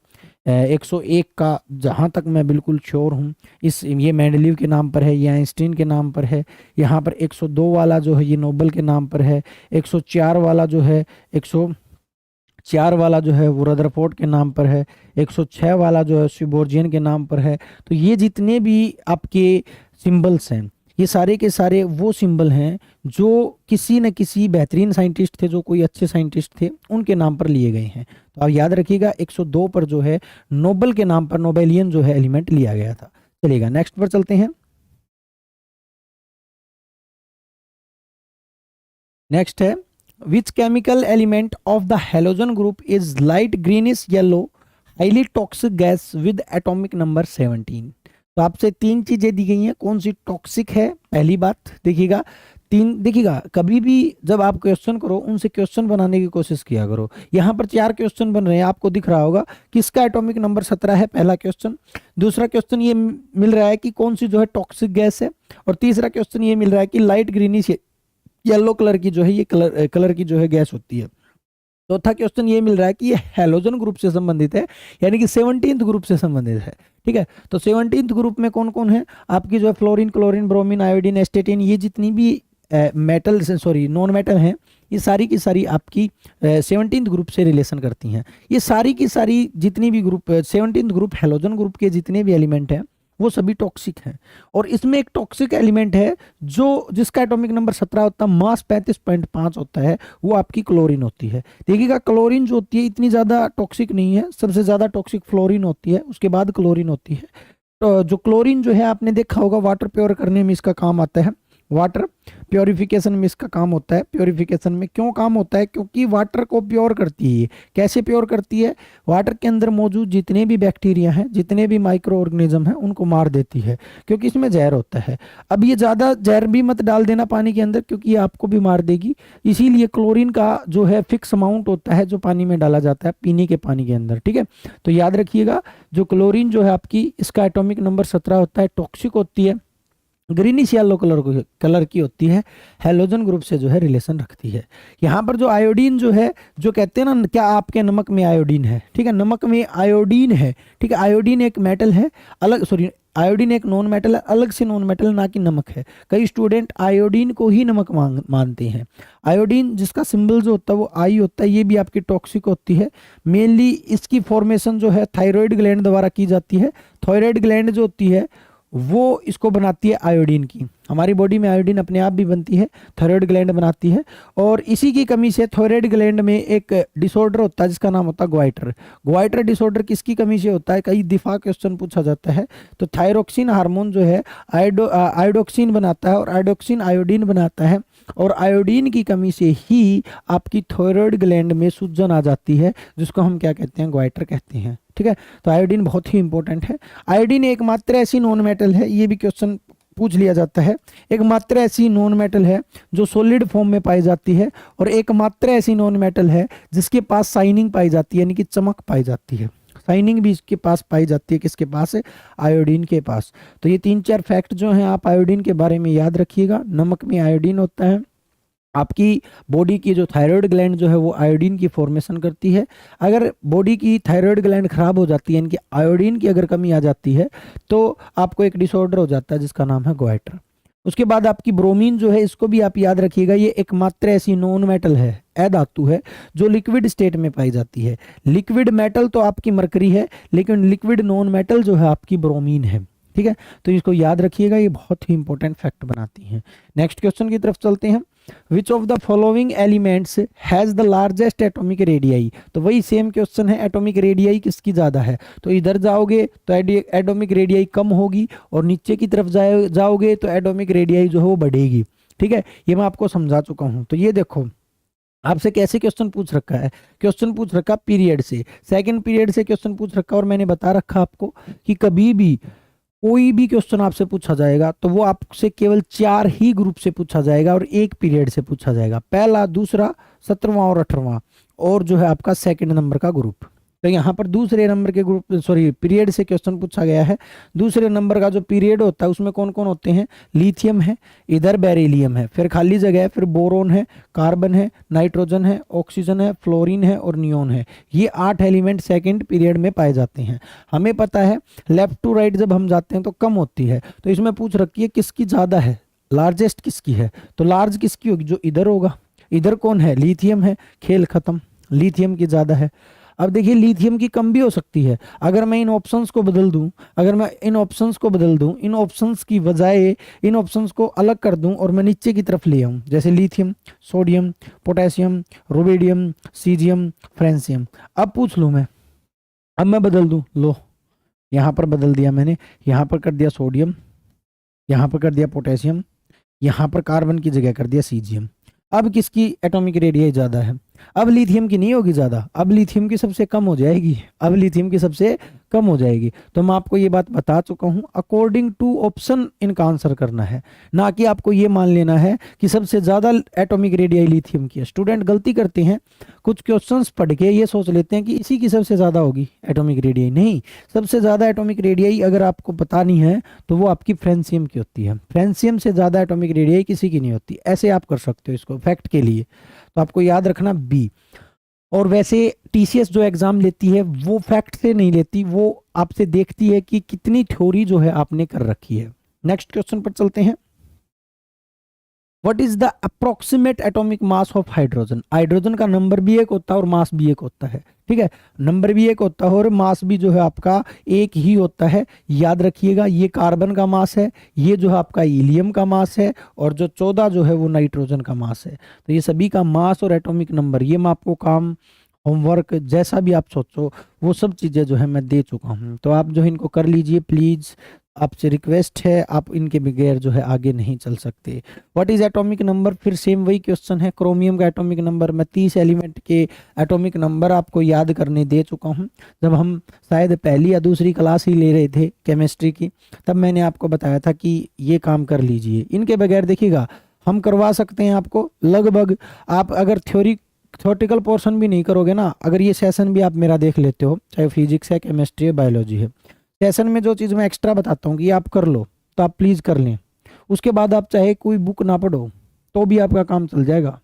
101 का जहाँ तक मैं बिल्कुल श्योर हूँ ये मेंडलीव के नाम पर है, ये आइंस्टीन के नाम पर है। यहाँ पर 102 वाला जो है ये नोबेल के नाम पर है। 104 वाला जो है 104 वाला जो है वो रदरफोर्ड के नाम पर है। 106 वाला जो है शिबोर्जियन के नाम पर है। तो ये जितने भी आपके सिंबल्स हैं ये सारे के सारे वो सिंबल हैं जो किसी न किसी बेहतरीन साइंटिस्ट थे, जो कोई अच्छे साइंटिस्ट थे, उनके नाम पर लिए गए हैं। तो आप याद रखिएगा 102 पर जो है नोबेल के नाम पर नोबेलियन जो है एलिमेंट लिया गया था। चलिएगा नेक्स्ट पर चलते हैं। नेक्स्ट है which chemical element of the halogen group is light greenish yellow highly toxic gas with atomic number 17। तो आपसे 3 चीजें दी गई हैं, कौन सी टॉक्सिक है, पहली बात देखिएगा। देखिएगा कभी भी जब आप क्वेश्चन करो उनसे क्वेश्चन बनाने की कोशिश किया करो। यहाँ पर 4 क्वेश्चन बन रहे हैं, आपको दिख रहा होगा किसका एटॉमिक नंबर 17 है, पहला क्वेश्चन। दूसरा क्वेश्चन ये मिल रहा है कि कौन सी जो है टॉक्सिक गैस है, और तीसरा क्वेश्चन ये मिल रहा है कि लाइट ग्रीनिश येलो कलर की जो है ये कलर की जो है गैस होती है। चौथा क्वेश्चन ये मिल रहा है कि ये हैलोजन ग्रुप से संबंधित है, यानी कि 17th ग्रुप से संबंधित है। ठीक है, तो 17th ग्रुप में कौन कौन है आपकी जो है फ्लोरीन, क्लोरीन, ब्रोमीन, आयोडीन, एस्टेटिन, ये जितनी भी मेटल सॉरी नॉन मेटल हैं, ये सारी की सारी आपकी 17th ग्रुप से रिलेशन करती हैं। ये सारी की सारी जितनी भी group 17th group halogen group के जितने भी एलिमेंट हैं वो सभी टॉक्सिक हैं। और इसमें एक टॉक्सिक एलिमेंट है जो जिसका एटॉमिक नंबर 17 होता है, मास 35.5 होता है, वो आपकी क्लोरीन होती है। देखिएगा क्लोरीन जो होती है इतनी ज़्यादा टॉक्सिक नहीं है, सबसे ज़्यादा टॉक्सिक फ्लोरीन होती है, उसके बाद क्लोरीन होती है। तो जो क्लोरीन जो है आपने देखा होगा वाटर प्योर करने में इसका काम आता है, वाटर प्योरिफिकेशन में इसका काम होता है। प्योरिफिकेशन में क्यों काम होता है, क्योंकि वाटर को प्योर करती है। कैसे प्योर करती है, वाटर के अंदर मौजूद जितने भी बैक्टीरिया हैं, जितने भी माइक्रो ऑर्गेनिज्म हैं, उनको मार देती है, क्योंकि इसमें जहर होता है। अब ये ज़्यादा जहर भी मत डाल देना पानी के अंदर, क्योंकि ये आपको भी मार देगी। इसीलिए क्लोरीन का जो है फिक्स अमाउंट होता है जो पानी में डाला जाता है पीने के पानी के अंदर। ठीक है, तो याद रखिएगा जो क्लोरीन जो है आपकी, इसका एटॉमिक नंबर 17 होता है, टॉक्सिक होती है, ग्रीनिश येलो कलर की होती है, हैलोजन ग्रुप से जो है रिलेशन रखती है। यहाँ पर जो आयोडीन जो है, जो कहते हैं ना क्या आपके नमक में आयोडीन है, ठीक है, नमक में आयोडीन है। ठीक है, आयोडीन एक मेटल है अलग, सॉरी आयोडीन एक नॉन मेटल है, अलग से नॉन मेटल, ना कि नमक है। कई स्टूडेंट आयोडीन को ही नमक मानते हैं। आयोडीन जिसका सिंबल जो होता है वो आई होता है, ये भी आपकी टॉक्सिक होती है। मेनली इसकी फॉर्मेशन जो है थायराइड ग्लैंड द्वारा की जाती है। थायराइड ग्लैंड जो होती है वो इसको बनाती है आयोडीन की। हमारी बॉडी में आयोडीन अपने आप भी बनती है, थायराइड ग्लैंड बनाती है। और इसी की कमी से थायराइड ग्लैंड में एक डिसऑर्डर होता है जिसका नाम होता है ग्वाइटर। ग्वाइटर डिसऑर्डर किसकी कमी से होता है, कई दफा क्वेश्चन पूछा जाता है। तो थायरोक्सिन हार्मोन जो है आयोडोक्सिन बनाता है, और आयोडोक्सिन आयोडीन बनाता है, और आयोडीन की कमी से ही आपकी थायराइड ग्लैंड में सूजन आ जाती है, जिसको हम क्या कहते हैं, ग्वाइटर कहते हैं। ठीक है, तो आयोडीन बहुत ही इंपॉर्टेंट है। आयोडीन एकमात्र ऐसी नॉन मेटल है, ये भी क्वेश्चन पूछ लिया जाता है, एकमात्र ऐसी नॉन मेटल है जो सॉलिड फॉर्म में पाई जाती है, और एकमात्र ऐसी नॉन मेटल है जिसके पास शाइनिंग पाई जाती है, यानी कि चमक पाई जाती है। शाइनिंग भी इसके पास पाई जाती है, किसके पास है, आयोडीन के पास। तो ये 3-4 फैक्ट जो हैं आप आयोडीन के बारे में याद रखिएगा। नमक में आयोडीन होता है, आपकी बॉडी की जो थायराइड ग्लैंड जो है वो आयोडीन की फॉर्मेशन करती है। अगर बॉडी की थायराइड ग्लैंड खराब हो जाती है, यानी कि आयोडीन की अगर कमी आ जाती है, तो आपको एक डिसऑर्डर हो जाता है जिसका नाम है ग्वाइटर। उसके बाद आपकी ब्रोमीन जो है, इसको भी आप याद रखिएगा, ये एकमात्र ऐसी नॉन मेटल है, अधातु है, जो लिक्विड स्टेट में पाई जाती है। लिक्विड मेटल तो आपकी मरकरी है, लेकिन लिक्विड नॉन मेटल जो है आपकी ब्रोमीन है। ठीक है, तो इसको याद रखिएगा, ये बहुत ही इंपॉर्टेंट फैक्ट बनाती हैं। नेक्स्ट क्वेश्चन की तरफ चलते हैं। विच of the following elements has the largest atomic radii. तो वही सेम क्वेश्चन है, एटॉमिक रेडियाई किसकी ज्यादा है। तो इधर जाओगे तो एटॉमिक रेडियाई कम होगी, और नीचे की तरफ जाओगे तो एटॉमिक रेडियाई जो है वो बढ़ेगी। ठीक है, ये मैं आपको समझा चुका हूं। तो ये देखो आपसे कैसे क्वेश्चन पूछ रखा है, क्वेश्चन पूछ रखा पीरियड से, सेकंड पीरियड से क्वेश्चन पूछ रखा, और मैंने बता रखा आपको कि कभी भी कोई भी क्वेश्चन आपसे पूछा जाएगा तो वो आपसे केवल 4 ही ग्रुप से पूछा जाएगा और 1 पीरियड से पूछा जाएगा, पहला, दूसरा, 17वां और 18वां, और जो है आपका सेकंड नंबर का ग्रुप। तो यहाँ पर दूसरे नंबर के ग्रुप सॉरी पीरियड से क्वेश्चन पूछा गया है। दूसरे नंबर का जो पीरियड होता है उसमें कौन कौन होते हैं, लिथियम है, इधर बेरिलियम है, फिर खाली जगह है, फिर बोरोन है, कार्बन है, नाइट्रोजन है, ऑक्सीजन है, फ्लोरीन है और नियोन है। ये 8 एलिमेंट सेकंड पीरियड में पाए जाते हैं। हमें पता है लेफ्ट टू राइट जब हम जाते हैं तो कम होती है, तो इसमें पूछ रखी है किसकी ज़्यादा है, लार्जेस्ट किसकी है। तो लार्ज किसकी होगी, जो इधर होगा। इधर कौन है, लिथियम है, खेल खत्म, लिथियम की ज़्यादा है। अब देखिए लिथियम की कम भी हो सकती है। अगर मैं इन ऑप्शंस को बदल दूं, इन ऑप्शंस की बजाय इन ऑप्शंस को अलग कर दूं और मैं नीचे की तरफ ले आऊं, जैसे lithium, sodium, potassium, rubidium, caesium, francium. अब पूछ लूं मैं, अब मैं बदल दूं, लो यहाँ पर बदल दिया मैंने, यहाँ पर कर दिया सोडियम, यहाँ पर कर दिया पोटेशियम, यहाँ पर कार्बन की जगह कर दिया सीजियम। अब किसकी एटॉमिक रेडियस ज़्यादा है, अब लिथियम की नहीं होगी ज़्यादा, अब लिथियम की सबसे कम हो जाएगी, अब लिथियम की सबसे कम हो जाएगी। तो मैं आपको ये बात बता चुका हूँ, अकॉर्डिंग टू ऑप्शन इनका आंसर करना है, ना कि आपको ये मान लेना है कि सबसे ज़्यादा एटॉमिक रेडियाई लिथियम की है। स्टूडेंट गलती करते हैं, कुछ क्वेश्चंस पढ़ के ये सोच लेते हैं कि इसी की सबसे ज़्यादा होगी एटॉमिक रेडियाई। नहीं, सबसे ज़्यादा एटॉमिक रेडियाई अगर आपको बतानी है तो वो आपकी फ्रेंसियम की होती है। फ्रेंसियम से ज़्यादा एटॉमिक रेडियाई किसी की नहीं होती। ऐसे आप कर सकते हो इसको फैक्ट के लिए, तो आपको याद रखना बी। और वैसे टीसीएस जो एग्जाम लेती है वो फैक्ट से नहीं लेती, वो आपसे देखती है कि कितनी थ्योरी जो है आपने कर रखी है। नेक्स्ट क्वेश्चन पर चलते हैं। What is the approximate atomic mass of hydrogen? Hydrogen का नंबर भी एक होता है और मास भी एक होता है, ठीक है, नंबर भी एक होता है और मास भी जो है आपका एक ही होता है। याद रखिएगा, ये कार्बन का मास है, ये जो है आपका हीलियम का मास है, और जो 14 जो है वो नाइट्रोजन का मास है। तो ये सभी का मास और एटॉमिक नंबर, ये मैं आपको काम, होमवर्क जैसा भी आप सोचो वो सब चीज़ें जो है मैं दे चुका हूँ। तो आप जो है इनको कर लीजिए प्लीज़, आपसे रिक्वेस्ट है, आप इनके बगैर जो है आगे नहीं चल सकते। What is atomic number? फिर सेम वही क्वेश्चन है, क्रोमियम का एटॉमिक नंबर। मैं 30 एलिमेंट के एटॉमिक नंबर आपको याद करने दे चुका हूँ। जब हम शायद पहली या दूसरी क्लास ही ले रहे थे केमिस्ट्री की, तब मैंने आपको बताया था कि ये काम कर लीजिए। इनके बगैर देखिएगा हम करवा सकते हैं आपको लगभग, आप अगर थ्योरेटिकल पोर्शन भी नहीं करोगे ना, अगर ये सेशन भी आप मेरा देख लेते हो, चाहे फिजिक्स है, केमिस्ट्री है, बायोलॉजी है, सेशन में जो चीज़ मैं एक्स्ट्रा बताता हूँ कि आप कर लो, तो आप प्लीज़ कर लें। उसके बाद आप चाहे कोई बुक ना पढ़ो तो भी आपका काम चल जाएगा,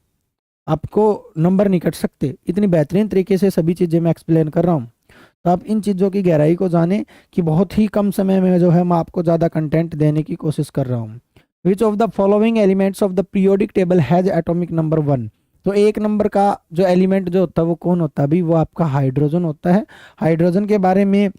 आपको नंबर नहीं कट सकते। इतनी बेहतरीन तरीके से सभी चीज़ें मैं एक्सप्लेन कर रहा हूँ, तो आप इन चीज़ों की गहराई को जाने कि बहुत ही कम समय में जो है मैं आपको ज़्यादा कंटेंट देने की कोशिश कर रहा हूँ। विच of the following elements of the periodic table has atomic number 1? तो एक नंबर का जो एलिमेंट जो होता है वो कौन होता है अभी? वो आपका हाइड्रोजन होता है। हाइड्रोजन के बारे में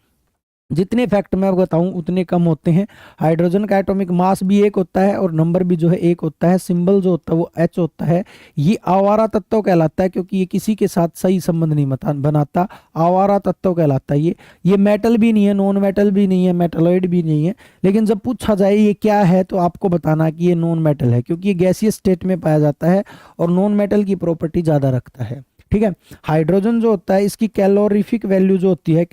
जितने फैक्ट मैं बताऊं उतने कम होते हैं। हाइड्रोजन का एटॉमिक मास भी एक होता है और नंबर भी जो है एक होता है। सिंबल जो होता है वो H होता है। ये आवारा तत्व कहलाता है क्योंकि ये किसी के साथ सही संबंध नहीं बनाता, आवारा तत्व कहलाता है। ये मेटल भी नहीं है, नॉन मेटल भी नहीं है, मेटलॉइड भी नहीं है। लेकिन जब पूछा जाए ये क्या है तो आपको बताना कि ये नॉन मेटल है, क्योंकि ये गैसियस स्टेट में पाया जाता है और नॉन मेटल की प्रॉपर्टी ज़्यादा रखता है, ठीक है। हाइड्रोजन जो होता है इसकी कैलोरीफिक वैल्यू जो होती है,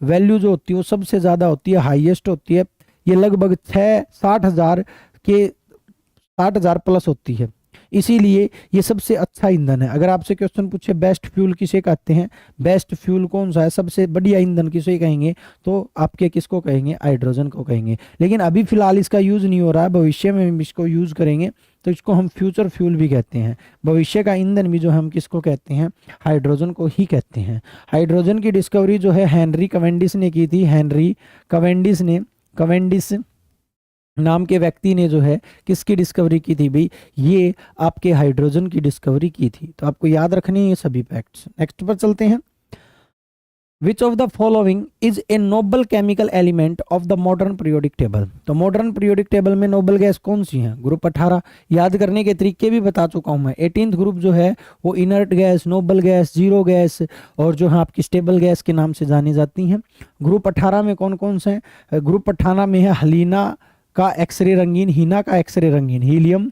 वैल्यू जो होती है वो सबसे ज़्यादा होती है, हाईएस्ट होती है। ये लगभग 60,000 प्लस होती है, इसीलिए ये सबसे अच्छा ईंधन है। अगर आपसे क्वेश्चन पूछे बेस्ट फ्यूल किसे कहते हैं, बेस्ट फ्यूल कौन सा है, सबसे बढ़िया ईंधन किसे कहेंगे, तो आपके किसको कहेंगे? हाइड्रोजन को कहेंगे। लेकिन अभी फिलहाल इसका यूज़ नहीं हो रहा है, भविष्य में हम इसको यूज़ करेंगे तो इसको हम फ्यूचर फ्यूल भी कहते हैं। भविष्य का ईंधन भी जो हम किसको कहते हैं? हाइड्रोजन को ही कहते हैं। हाइड्रोजन की डिस्कवरी जो है हेनरी कैवेंडिश ने की थी। हेनरी कैवेंडिश नाम के व्यक्ति ने जो है किसकी डिस्कवरी की थी भाई? ये आपके हाइड्रोजन की डिस्कवरी की थी। तो आपको याद रखनी है ये सभी फैक्ट्स। नेक्स्ट पर चलते हैं। विच of the following is a noble chemical element of the modern periodic table? तो मॉडर्न पीरियोडिक टेबल में नोबल गैस कौन सी है? ग्रुप 18। याद करने के तरीके भी बता चुका हूं मैं। 18th ग्रुप जो है वो inert gas, noble gas, zero gas और जो है आपकी स्टेबल गैस के नाम से जानी जाती हैं। ग्रुप 18 में कौन कौन से हैं? ग्रुप 18 में है हलीना का एक्सरे रंगीन, हीना का एक्सरे रंगीन, helium,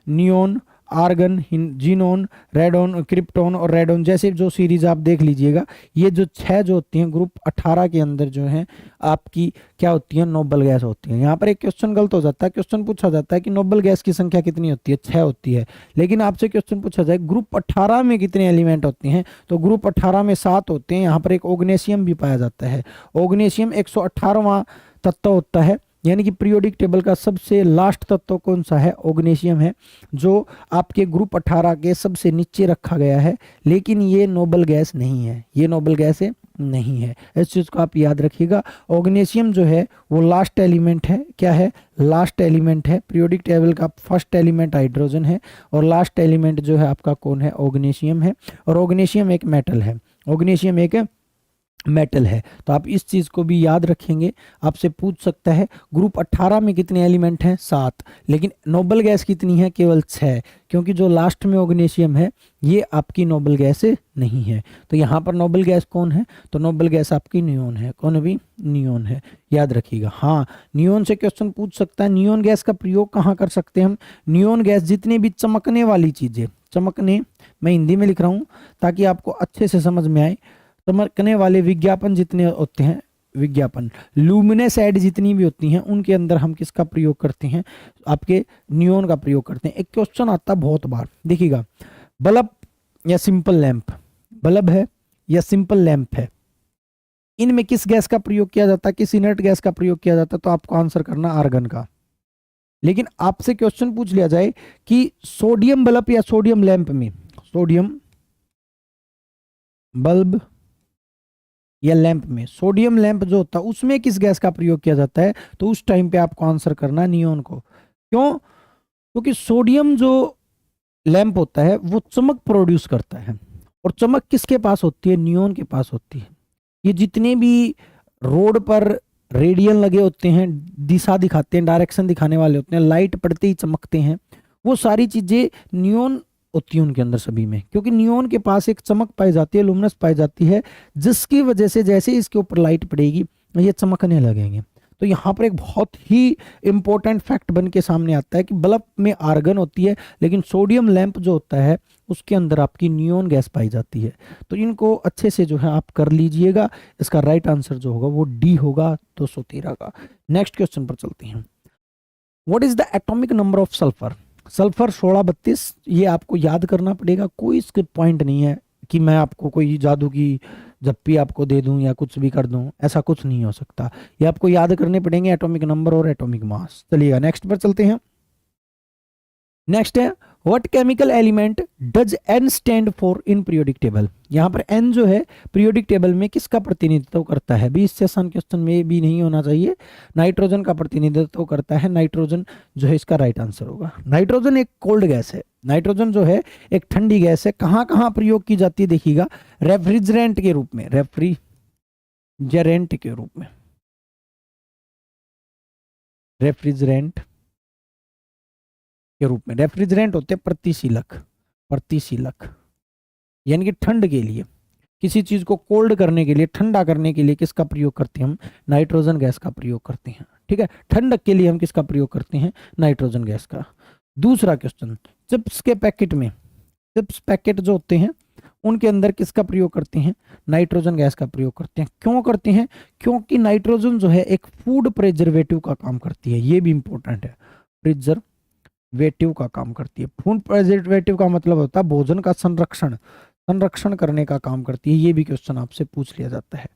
neon, argon, xenon, radon, krypton और रेडोन जैसे जो सीरीज आप देख लीजिएगा। ये जो 6 जो होती हैं ग्रुप 18 के अंदर जो है आपकी क्या होती है? नोबल गैस होती है। यहाँ पर एक क्वेश्चन गलत हो जाता है, क्वेश्चन पूछा जाता है कि नोबल गैस की संख्या कितनी होती है? 6 होती है। लेकिन आपसे क्वेश्चन पूछा जाए ग्रुप 18 में कितने एलिमेंट होते हैं, तो ग्रुप 18 में 7 होते हैं। यहाँ पर एक ओग्नेशियम भी पाया जाता है। ओग्नेशियम 118वां तत्व होता है, यानी कि पीरियोडिक टेबल का सबसे लास्ट तत्व कौन सा है? ओग्नेशियम है, जो आपके ग्रुप 18 के सबसे नीचे रखा गया है। लेकिन ये नोबल गैस नहीं है, ये नोबल गैस नहीं है, इस चीज़ को आप याद रखिएगा। ओग्नेशियम जो है वो लास्ट एलिमेंट है। क्या है? लास्ट एलिमेंट है। पीरियोडिक टेबल का फर्स्ट एलिमेंट हाइड्रोजन है और लास्ट एलिमेंट जो है आपका कौन है? ओग्नेशियम है। और ओग्नेशियम एक मेटल है, ओग्नेशियम एक मेटल है। तो आप इस चीज को भी याद रखेंगे। आपसे पूछ सकता है ग्रुप 18 में कितने एलिमेंट हैं, 7, लेकिन नोबल गैस कितनी है, केवल 6, क्योंकि जो लास्ट में ऑग्नेशियम है ये आपकी नोबल गैस नहीं है। तो यहाँ पर नोबल गैस कौन है, तो नोबल गैस आपकी नियोन है। कौन है भी, नियोन है, याद रखिएगा। हाँ, नियोन से क्वेश्चन पूछ सकता है। नियोन गैस का प्रयोग कहाँ कर सकते हैं हम, नियोन गैस जितने भी चमकने वाली चीजें, चमकने, मैं हिंदी में लिख रहा हूँ ताकि आपको अच्छे से समझ में आए, चमकने वाले विज्ञापन जितने होते हैं, विज्ञापन लूमिनस एड जितनी भी होती हैं, उनके अंदर हम किसका प्रयोग करते हैं, आपके नियोन का प्रयोग करते हैं। एक क्वेश्चन आता बहुत बार, देखिएगा, बल्ब या सिंपल लैंप, बल्ब है या सिंपल लैंप है, इनमें किस गैस का प्रयोग किया जाता है, किस इनर्ट गैस का प्रयोग किया जाता है, तो आपको आंसर करना आर्गन का। लेकिन आपसे क्वेश्चन पूछ लिया जाए कि सोडियम बल्ब या सोडियम लैंप में, सोडियम बल्ब या लैंप में, सोडियम लैंप जो होता है उसमें किस गैस का प्रयोग किया जाता है, तो उस टाइम पे आपको आंसर करना नियोन को। क्यों, क्योंकि सोडियम जो लैंप होता है वो चमक प्रोड्यूस करता है, और चमक किसके पास होती है, नियोन के पास होती है। ये जितने भी रोड पर रेडियन लगे होते हैं, दिशा दिखाते हैं, डायरेक्शन दिखाने वाले होते हैं, लाइट पड़ते ही चमकते हैं, वो सारी चीजें नियोन होती है उनके अंदर सभी में, क्योंकि नियोन के पास एक चमक पाई जाती है, लुमिनस पाई जाती है, जिसकी वजह से जैसे इसके ऊपर लाइट पड़ेगी ये चमकने लगेंगे। तो यहाँ पर एक बहुत ही इंपॉर्टेंट फैक्ट बन के सामने आता है कि बल्ब में आर्गन होती है, लेकिन सोडियम लैंप जो होता है उसके अंदर आपकी नियोन गैस पाई जाती है। तो इनको अच्छे से जो है आप कर लीजिएगा। इसका राइट आंसर जो होगा वो डी होगा, 213 का। नेक्स्ट क्वेश्चन पर चलते हैं। What is the atomic number of sulphur, sulphur 1632, ये आपको याद करना पड़ेगा। कोई इसके पॉइंट नहीं है कि मैं आपको कोई जादू की जप्पी आपको दे दूं या कुछ भी कर दूं, ऐसा कुछ नहीं हो सकता। ये आपको याद करने पड़ेंगे, एटॉमिक नंबर और एटॉमिक मास। चलिएगा नेक्स्ट पर चलते हैं। नेक्स्ट है what chemical element does N stand for in periodic table. यहाँ पर एन जो है पीरियोडिक टेबल में किसका प्रतिनिधित्व करता है, भी इससे आसान क्वेश्चन में भी नहीं होना चाहिए। नाइट्रोजन का प्रतिनिधित्व करता है, नाइट्रोजन जो है इसका राइट आंसर होगा। नाइट्रोजन एक कोल्ड गैस है, नाइट्रोजन जो है एक ठंडी गैस है। कहाँ कहाँ प्रयोग की जाती है, देखिएगा, रेफ्रिजरेंट के रूप में, रेफ्रिजरेंट के रूप में, रेफ्रिजरेंट के रूप में। रेफ्रिजरेंट होते हैं प्रतिशीलक, प्रतिशीलक यानी कि ठंड के लिए, किसी चीज को कोल्ड करने के लिए, ठंडा करने के लिए किसका प्रयोग करते हैं हम, नाइट्रोजन गैस का प्रयोग करते हैं। ठीक है, ठंडक के लिए हम किसका प्रयोग करते हैं, नाइट्रोजन गैस का। दूसरा क्वेश्चन, चिप्स के पैकेट में, चिप्स पैकेट जो होते हैं उनके अंदर किसका प्रयोग करते हैं, नाइट्रोजन गैस का प्रयोग करते हैं। क्यों करते हैं, क्योंकि नाइट्रोजन जो है एक फूड प्रिजर्वेटिव का काम करती है, ये भी इंपॉर्टेंट है, प्रिजर्वेटिव का काम करती है। फूड प्रिजर्वेटिव का मतलब होता है भोजन का संरक्षण, संरक्षण करने का काम करती है। ये भी क्वेश्चन आपसे पूछ लिया जाता है।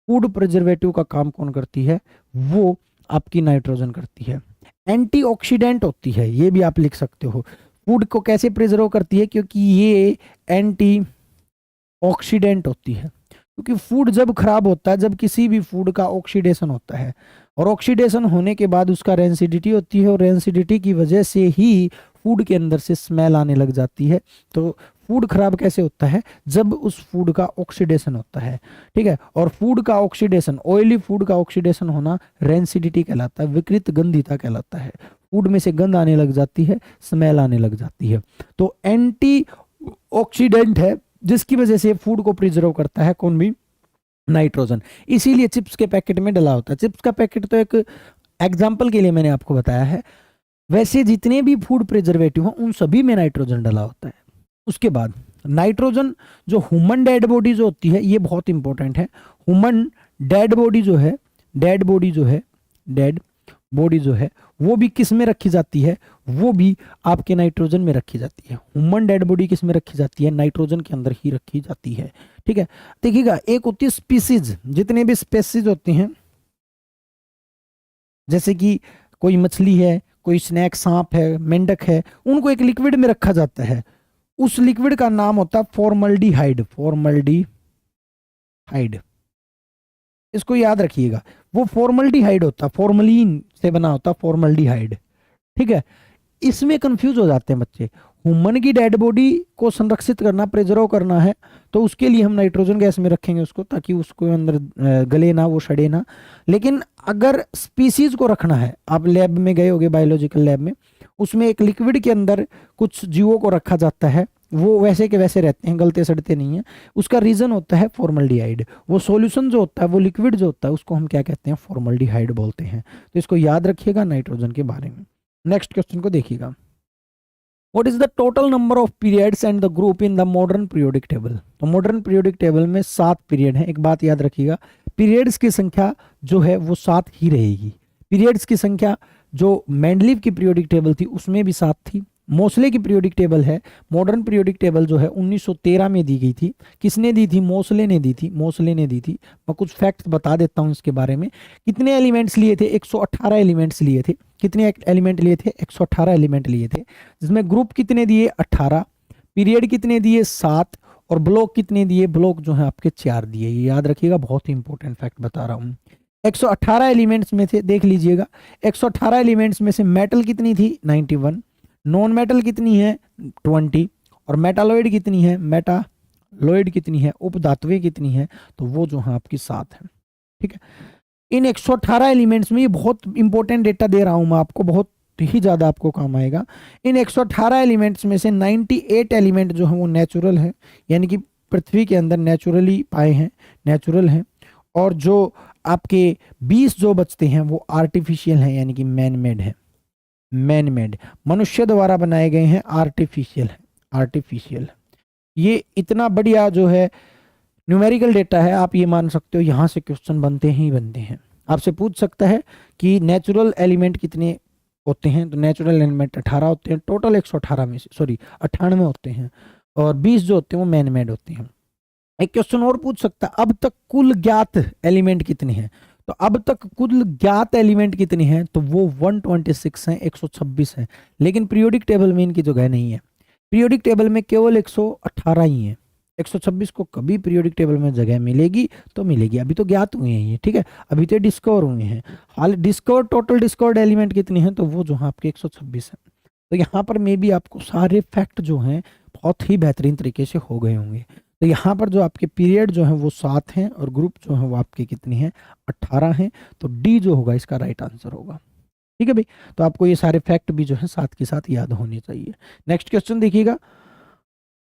फूड प्रिजर्वेटिव का काम कौन करती है, वो आपकी नाइट्रोजन करती है। एंटीऑक्सीडेंट होती है, ये भी आप लिख सकते हो। फूड को कैसे प्रिजर्व करती है, क्योंकि ये एंटी ऑक्सीडेंट होती है। क्योंकि फूड जब खराब होता है, जब किसी भी फूड का ऑक्सीडेशन होता है, और ऑक्सीडेशन होने के बाद उसका रेंसिडिटी होती है, और रेंसिडिटी की वजह से ही फूड के अंदर से स्मेल आने लग जाती है। तो फूड खराब कैसे होता है, जब उस फूड का ऑक्सीडेशन होता है। ठीक है, और फूड का ऑक्सीडेशन, ऑयली फूड का ऑक्सीडेशन होना रेंसिडिटी कहलाता है, विकृत गंधिता कहलाता है। फूड में से गंध आने लग जाती है, स्मेल आने लग जाती है। तो एंटी ऑक्सीडेंट है, जिसकी वजह से फूड को प्रिजर्व करता है, कौन भी, नाइट्रोजन। इसीलिए चिप्स के पैकेट में डला होता है। चिप्स का पैकेट तो एक एग्जाम्पल के लिए मैंने आपको बताया है, वैसे जितने भी फूड प्रिजर्वेटिव हैं उन सभी में नाइट्रोजन डला होता है। उसके बाद नाइट्रोजन जो ह्यूमन डेड बॉडी जो होती है, ये बहुत इंपॉर्टेंट है। ह्यूमन डेड बॉडी जो है, डेड बॉडी जो है, डेड बॉडी जो है वो भी किस में रखी जाती है, वो भी आपके नाइट्रोजन में रखी जाती है। ह्यूमन डेड बॉडी किस में रखी जाती है, नाइट्रोजन के अंदर ही रखी जाती है। ठीक है, देखिएगा, एक होती है स्पीसीज, जितने भी स्पेसीज होते हैं, जैसे कि कोई मछली है, कोई स्नैक, सांप है, मेंढक है, उनको एक लिक्विड में रखा जाता है। उस लिक्विड का नाम होता है फॉर्मल्डिहाइड, फॉर्मल्डिहाइड। इसको याद रखिएगा, वो फॉर्मल्डिहाइड होता है, फॉर्मलिन से बना होता है फॉर्मल्डिहाइड। ठीक है, इसमें कंफ्यूज हो जाते हैं बच्चे। ह्यूमन की डेड बॉडी को संरक्षित करना, प्रिजर्व करना है, तो उसके लिए हम नाइट्रोजन गैस में रखेंगे उसको, ताकि उसको अंदर गले ना, वो सड़े ना। लेकिन अगर स्पीसीज को रखना है, आप लैब में गए होगे, बायोलॉजिकल लैब में, उसमें एक लिक्विड के अंदर कुछ जीवों को रखा जाता है, वो वैसे के वैसे रहते हैं, गलते सड़ते नहीं है। उसका रीजन होता है फॉर्मल्डिहाइड। वो सॉल्यूशन जो होता है, वो लिक्विड जो होता है, उसको हम क्या कहते हैं, फॉर्मल्डिहाइड बोलते हैं। तो इसको याद रखिएगा नाइट्रोजन के बारे में। नेक्स्ट क्वेश्चन को देखिएगा, what is the total number of periods and the group in the modern periodic table. तो मॉडर्न पीरियोडिक टेबल में 7 पीरियड है। एक बात याद रखिएगा, पीरियड्स की संख्या जो है वो 7 ही रहेगी। पीरियड्स की संख्या जो मेंडलीव की पीरियोडिक टेबल थी उसमें भी 7 थी। मोसले की पीरियोडिक टेबल है, मॉडर्न पीरियोडिक टेबल जो है 1913 में दी गई थी। किसने दी थी? मोसले ने दी थी, मोसले ने दी थी। मैं कुछ फैक्ट्स बता देता हूं इसके बारे में। कितने एलिमेंट्स लिए थे? 118 एलिमेंट्स लिए थे। कितने एलिमेंट लिए थे? 118 एलिमेंट लिए थे, जिसमें ग्रुप कितने दिए? 18, पीरियड कितने दिए? 7, और ब्लॉक कितने दिए? ब्लॉक जो है आपके 4 दिए। ये याद रखिएगा, बहुत ही इंपॉर्टेंट फैक्ट बता रहा हूँ। 118 एलिमेंट्स में थे, देख लीजिएगा, 118 एलिमेंट्स में से मेटल कितनी थी? 91, नॉन मेटल कितनी है? 20, और मेटालॉइड कितनी है? मेटालॉइड कितनी है? उपधातुएं कितनी है? तो वो जो है आपकी 7 है। ठीक है, इन 118 एलिमेंट्स में, ये बहुत इंपॉर्टेंट डेटा दे रहा हूं मैं आपको, बहुत ही ज्यादा आपको काम आएगा। इन 118 एलिमेंट्स में से 98 एलिमेंट जो है वो नेचुरल है, यानी कि पृथ्वी के अंदर नेचुरली पाए हैं, नेचुरल हैं। और जो आपके 20 जो बचते हैं वो आर्टिफिशियल हैं, यानी कि मैन मेड है। मैन मेड, मनुष्य द्वारा बनाए गए हैं, आर्टिफिशियल है, आर्टिफिशियल। ये इतना बढ़िया जो है न्यूमेरिकल डेटा है, आप ये मान सकते हो यहाँ से क्वेश्चन बनते ही बनते हैं। आपसे पूछ सकता है कि नेचुरल एलिमेंट कितने होते हैं, तो नेचुरल एलिमेंट 18 होते हैं टोटल, 118 में से, सॉरी 98 होते हैं, और 20 जो होते हैं वो मैन मेड होते हैं। एक क्वेश्चन और पूछ सकता है, अब तक कुल ज्ञात एलिमेंट कितने हैं? तो अब तक कुल ज्ञात एलिमेंट कितने हैं? तो वो 126 हैं, 126 हैं। लेकिन पीरियोडिक टेबल में इनकी जगह नहीं है। पीरियोडिक टेबल में केवल 118 ही हैं। 126 को कभी पीरियोडिक टेबल में जगह मिलेगी तो मिलेगी, अभी तो ज्ञात हुए हैं ये, ठीक है, अभी तो डिस्कवर हुए हैं। हाल डिस्कवर, टोटल डिस्कवर्ड एलिमेंट कितने हैं? तो वो जो है आपके 126 हैं। तो यहाँ पर मे भी आपको सारे फैक्ट जो हैं बहुत ही बेहतरीन तरीके से हो गए होंगे। तो यहाँ पर जो आपके पीरियड जो है वो 7 हैं, और ग्रुप जो है वो आपके कितने हैं? 18 हैं। तो डी जो होगा इसका राइट आंसर होगा। ठीक है भाई, तो आपको ये सारे फैक्ट भी जो है साथ के साथ याद होने चाहिए। नेक्स्ट क्वेश्चन देखिएगा,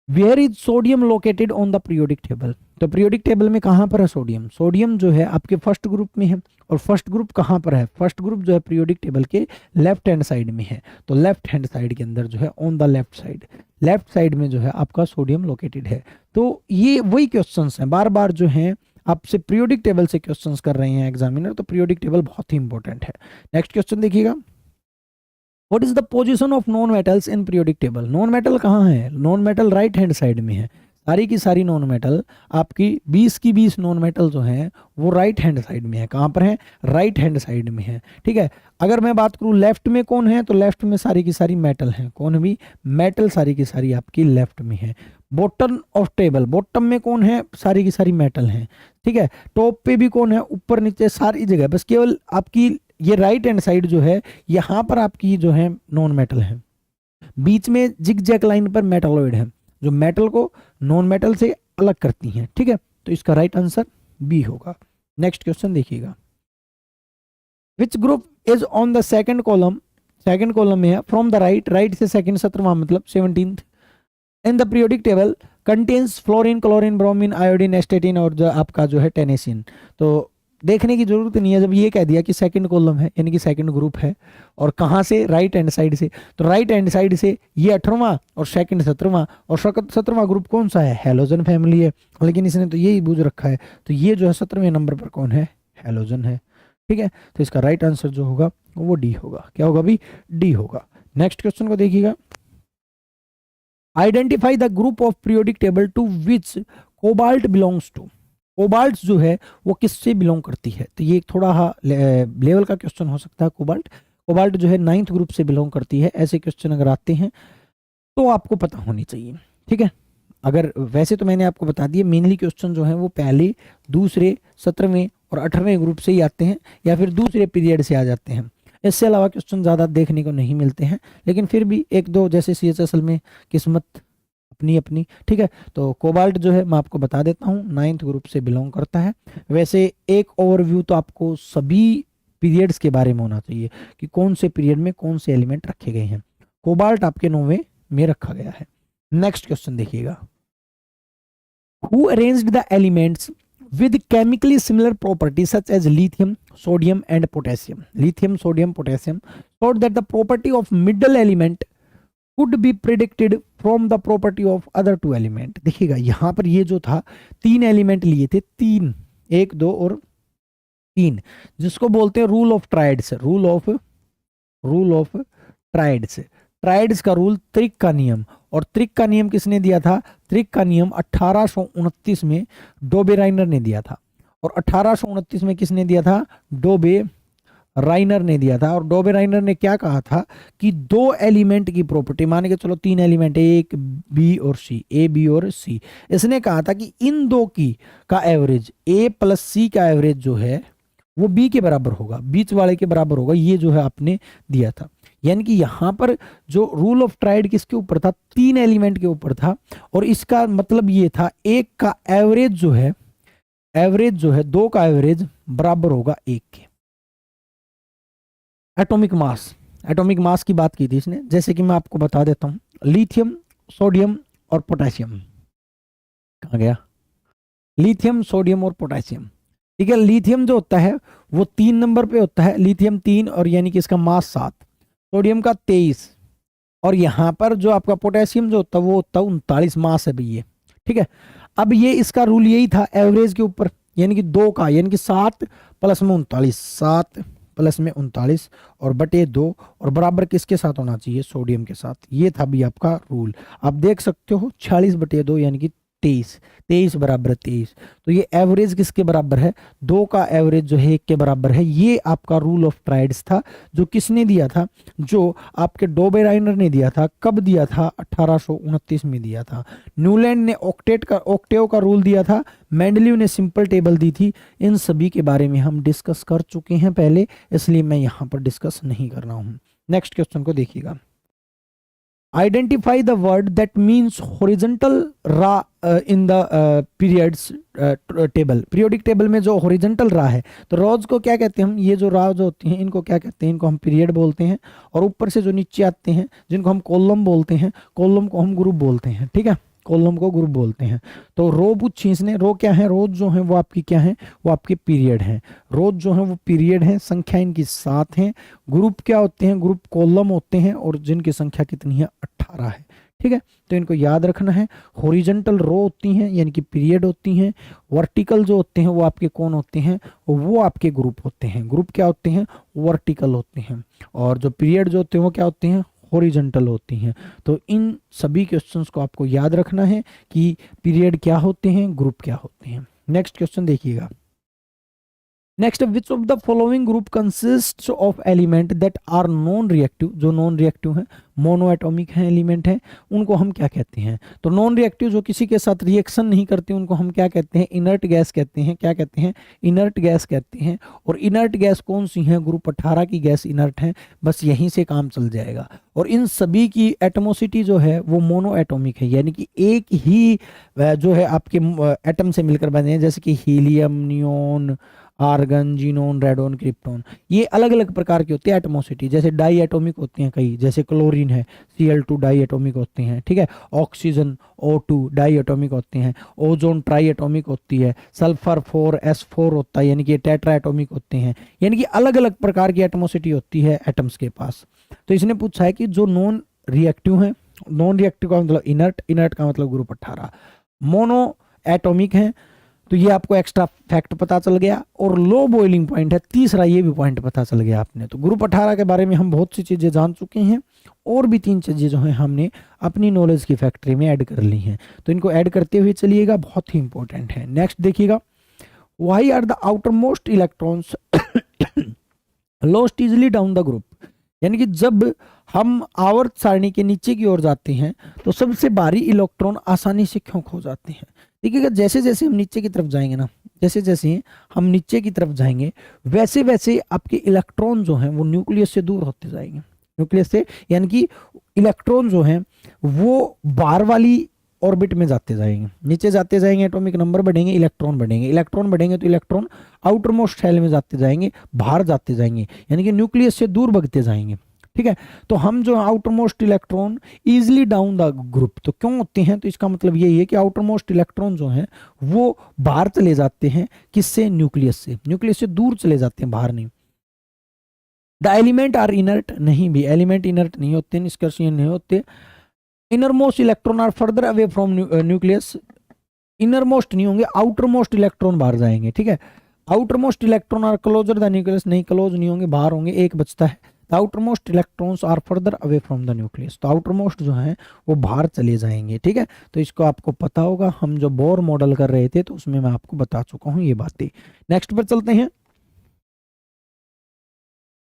where is sodium located on the periodic table. तो पीरियोडिक टेबल में कहाँ पर है सोडियम? सोडियम जो है आपके फर्स्ट ग्रुप में है। और फर्स्ट ग्रुप कहाँ पर है? फर्स्ट ग्रुप जो है पीरियोडिक टेबल के लेफ्ट हैंड साइड में है। तो लेफ्ट हैंड साइड के अंदर जो है, on the left side, left side में जो है आपका सोडियम लोकेटेड है। तो ये वही क्वेश्चंस हैं, बार बार जो हैं आपसे पीरियोडिक टेबल से क्वेश्चंस कर रहे हैं एग्जामिनर, तो पीरियोडिक टेबल बहुत ही इंपॉर्टेंट है। नेक्स्ट क्वेश्चन देखिएगा, what is the position of non metals in periodic table. Non metal कहाँ है? Non metal right hand side में है। सारी की सारी नॉन मेटल आपकी 20 की 20 नॉन मेटल जो हैं वो राइट हैंड साइड में है। कहाँ पर है? राइट हैंड साइड में है। ठीक है, अगर मैं बात करूँ लेफ्ट में कौन है, तो लेफ्ट में सारी की सारी मेटल हैं। कौन भी? मेटल सारी की सारी आपकी लेफ्ट में है। बॉटम ऑफ टेबल, बॉटम में कौन है? सारी की सारी मेटल हैं। ठीक है, टॉप पे भी कौन है? ऊपर नीचे सारी जगह, बस केवल आपकी ये राइट हैंड साइड जो है यहाँ पर आपकी जो है नॉन मेटल है। बीच में जिग जैक लाइन पर मेटालॉइड है, जो मेटल को नॉन मेटल से अलग करती हैं। ठीक है, तो इसका राइट आंसर बी होगा। नेक्स्ट क्वेश्चन देखिएगा, which group is on the second column, second column में है फ्रॉम द राइट, राइट से सेकंड 17वां मतलब 17th in the periodic table contains fluorine, chlorine, bromine, iodine, एस्टेटिन और जो आपका जो है टेनेसिन। तो देखने की जरूरत नहीं है, जब ये कह दिया कि सेकंड कॉलम है यानी कि सेकंड ग्रुप है, और कहाँ से? राइट हैंड साइड से। तो राइट हैंड साइड से ये 18वां और सेकंड 17वां, और 17वां ग्रुप कौन सा है? हैलोजन फैमिली है, लेकिन इसने तो यही बूझ रखा है। तो ये जो है 17वें नंबर पर कौन है? हैलोजन है। ठीक है, तो इसका राइट आंसर जो होगा वो डी होगा। क्या होगा अभी? डी होगा। नेक्स्ट क्वेश्चन को देखिएगा, identify the group of periodic table to which cobalt belongs to. Cobalt जो है वो किससे बिलोंग करती है? तो ये थोड़ा लेवल का क्वेश्चन हो सकता है। कोबाल्ट, कोबाल्ट जो है 9th ग्रुप से बिलोंग करती है। ऐसे क्वेश्चन अगर आते हैं तो आपको पता होनी चाहिए। ठीक है, अगर वैसे तो मैंने आपको बता दिया, मेनली क्वेश्चन जो है वो पहले, दूसरे, 17वें और 18वें ग्रुप से ही आते हैं, या फिर दूसरे पीरियड से आ जाते हैं। इससे अलावा क्वेश्चन ज़्यादा देखने को नहीं मिलते हैं, लेकिन फिर भी एक दो जैसे CHSL में किस्मत अपनी अपनी, ठीक है। तो कोबाल्ट जो है मैं आपको बता देता हूँ 9th ग्रुप से बिलोंग करता है। वैसे एक ओवरव्यू तो आपको सभी पीरियड्स के बारे में होना चाहिए कि कौन से पीरियड में कौन से एलिमेंट रखे गए हैं। कोबाल्ट आपके 9वें में रखा गया है। नेक्स्ट क्वेश्चन देखिएगा, who arranged the elements with chemically similar properties such as lithium, sodium and potassium. Lithium, sodium, potassium, so that the property of middle element could be predicted from the property of other two element. देखिएगा यहाँ पर ये जो था 3 element लिए थे, 3, 1, 2 और 3, जिसको बोलते हैं rule of triads. Rule of triads, triads का रूल, त्रिक का नियम। और त्रिक का नियम किसने दिया था? त्रिक का नियम 1829 में डोबे राइनर ने दिया था। और 1829 में किसने दिया था? डोबे राइनर ने दिया था। और डोबे राइनर ने क्या कहा था कि 2 एलिमेंट की प्रॉपर्टी, मान के चलो 3 एलिमेंट है, एक बी और सी, ए बी और सी, इसने कहा था कि इन दो की का एवरेज, ए प्लस सी का एवरेज जो है वो बी के बराबर होगा, बीच वाले के बराबर होगा। ये जो है आपने दिया था। यानी कि यहाँ पर जो रूल ऑफ ट्राइड किसके ऊपर था? 3 एलिमेंट के ऊपर था। और इसका मतलब ये था एक का एवरेज जो है, 2 का एवरेज बराबर होगा 1 के। एटॉमिक मास की बात की थी इसने। जैसे कि मैं आपको बता देता हूं, लिथियम, सोडियम और पोटेशियम, कहाँ गया? लिथियम, सोडियम और पोटेशियम, ठीक है। लिथियम जो होता है वो 3 नंबर पे होता है, लिथियम 3, और यानी कि इसका मास 7, सोडियम का 23, और यहाँ पर जो आपका पोटेशियम जो होता है वो होता है 39 मास है भैया, ठीक है। अब ये इसका रूल यही था एवरेज के ऊपर, यानी कि 2 का, यानी कि 7 प्लस में 39, 7 प्लस में 39 और बटे 2, और बराबर किसके साथ होना चाहिए? सोडियम के साथ। ये था भी आपका रूल। आप देख सकते हो 46 बटे 2 यानी कि 23 बराबर 23। तो ये एवरेज किसके बराबर है? 2 का एवरेज जो है 1 के बराबर है। ये आपका रूल ऑफ ट्राइड्स था, जो किसने दिया था? जो आपके डोबे राइनर ने दिया था। कब दिया था? 1829 में दिया था। न्यूलैंड ने ऑक्टेव का रूल दिया था। मेंडलीव ने सिंपल टेबल दी थी। इन सभी के बारे में हम डिस्कस कर चुके हैं पहले, इसलिए मैं यहाँ पर डिस्कस नहीं कर रहा हूँ। नेक्स्ट क्वेश्चन को देखिएगा, identify the word that means horizontal ra in the periods table। periodic table में जो horizontal ra है, तो rows को क्या कहते हैं हम? ये जो ra जो होती हैं इनको क्या कहते हैं? इनको हम पीरियड बोलते हैं। और ऊपर से जो नीचे आते हैं जिनको हम कॉलम बोलते हैं, कॉलम को हम ग्रुप बोलते हैं, ठीक है। कॉलम को ग्रुप बोलते हैं। तो रो पूछी इसने, रो क्या है? रोज जो है वो आपकी क्या है? वो आपके पीरियड हैं। रोज जो है वो पीरियड है, संख्या इनकी 7 है। ग्रुप क्या होते हैं? ग्रुप कॉलम होते हैं, और जिनकी संख्या कितनी है? 18 है, ठीक है। तो इनको याद रखना है। हॉरिजॉन्टल रो होती हैं यानी कि पीरियड होती हैं। वर्टिकल जो होते हैं वो आपके कौन होते हैं? वो आपके ग्रुप होते हैं। ग्रुप क्या होते हैं? वर्टिकल होते हैं। और जो पीरियड जो होते हैं वो क्या होते हैं? हॉरिजॉन्टल होती हैं। तो इन सभी क्वेश्चंस को आपको याद रखना है कि पीरियड क्या होते हैं, ग्रुप क्या होते हैं। नेक्स्ट क्वेश्चन देखिएगा, next, which of the following group consist of element that are non reactive. जो नॉन रिएक्टिव है, मोनो एटॉमिक है एलिमेंट है, उनको हम क्या कहते हैं? तो नॉन रिएक्टिव जो किसी के साथ रिएक्शन नहीं करते उनको हम क्या कहते हैं? इनर्ट गैस कहते हैं। क्या कहते हैं? इनर्ट गैस कहते हैं। और इनर्ट गैस कौन सी है? ग्रुप 18 की गैस इनर्ट है। बस यहीं से काम चल जाएगा। और इन सभी की एटमोसिटी जो है वो मोनो एटॉमिक है, यानी कि एक ही जो है आपके एटम से मिलकर बने हैं, जैसे कि helium, neon, argon, xenon, radon, krypton. ये अलग अलग प्रकार की होती है एटमोसिटी। जैसे डाई एटॉमिक होते हैं कई, जैसे क्लोरीन है, Cl2 डाई एटॉमिक होते हैं, ठीक है। ऑक्सीजन O2 डाई एटॉमिक होते हैं। ओजोन ट्राई एटॉमिक होती है। सल्फर 4s4 होता है, यानी कि टेट्रा एटॉमिक होते हैं। यानी कि अलग अलग प्रकार की एटमोसिटी होती है एटम्स के पास। तो इसने पूछा है कि जो नॉन रिएक्टिव है, नॉन रिएक्टिव का मतलब इनर्ट, इनर्ट का मतलब ग्रुप 18, मोनो एटॉमिक है। तो ये आपको एक्स्ट्रा फैक्ट पता चल गया। और लो बॉइलिंग पॉइंट है तीसरा, ये भी पॉइंट पता चल गया आपने। तो ग्रुप 18 के बारे में हम बहुत सी चीज़ें जान चुके हैं, और भी 3 चीज़ें जो हैं हमने अपनी नॉलेज की फैक्ट्री में ऐड कर ली हैं। तो इनको ऐड करते हुए चलिएगा, बहुत ही इंपॉर्टेंट है। नेक्स्ट देखिएगा, why are the outer most electrons lost easily down the group. यानी कि जब हम आवर्त सारणी के नीचे की ओर जाते हैं तो सबसे भारी इलेक्ट्रॉन आसानी से क्यों खो जाते हैं? देखिएगा, जैसे जैसे हम नीचे की तरफ जाएंगे ना, जैसे जैसे हम नीचे की तरफ जाएंगे वैसे वैसे आपके इलेक्ट्रॉन जो हैं वो न्यूक्लियस से दूर होते जाएंगे, न्यूक्लियस से, यानी कि इलेक्ट्रॉन जो हैं वो बाहर वाली ऑर्बिट में जाते जाएंगे, नीचे जाते जाएंगे, एटॉमिक नंबर बढ़ेंगे, इलेक्ट्रॉन बढ़ेंगे, इलेक्ट्रॉन बढ़ेंगे तो इलेक्ट्रॉन आउटर मोस्ट शेल में जाते जाएंगे, बाहर जाते जाएंगे, यानी कि न्यूक्लियस से दूर भगते जाएंगे। ठीक है, तो हम जो outer most electron easily down the group तो क्यों होते हैं, तो इसका मतलब यही है कि आउटर मोस्ट इलेक्ट्रॉन जो हैं वो बाहर चले जाते हैं, किससे, न्यूक्लियस से, न्यूक्लियस से दूर चले जाते हैं, बाहर नहीं। द एलिमेंट आर इनर्ट, नहीं भी एलिमेंट इनर्ट नहीं होते, निष्कर्षण नहीं होते। Inner most electron are further away from nucleus, inner most नहीं होंगे, आउटर मोस्ट इलेक्ट्रॉन बाहर जाएंगे। ठीक है, outer most electron are closer the nucleus, नहीं क्लोज नहीं होंगे, बाहर होंगे, एक बचता है। Outer most electrons are further away from the nucleus, तो आउटर मोस्ट जो है वो बाहर चले जाएंगे। ठीक है, तो इसको आपको पता होगा, हम जो बोर मॉडल कर रहे थे तो उसमें मैं आपको बता चुका हूं ये बातें। नेक्स्ट पर चलते हैं,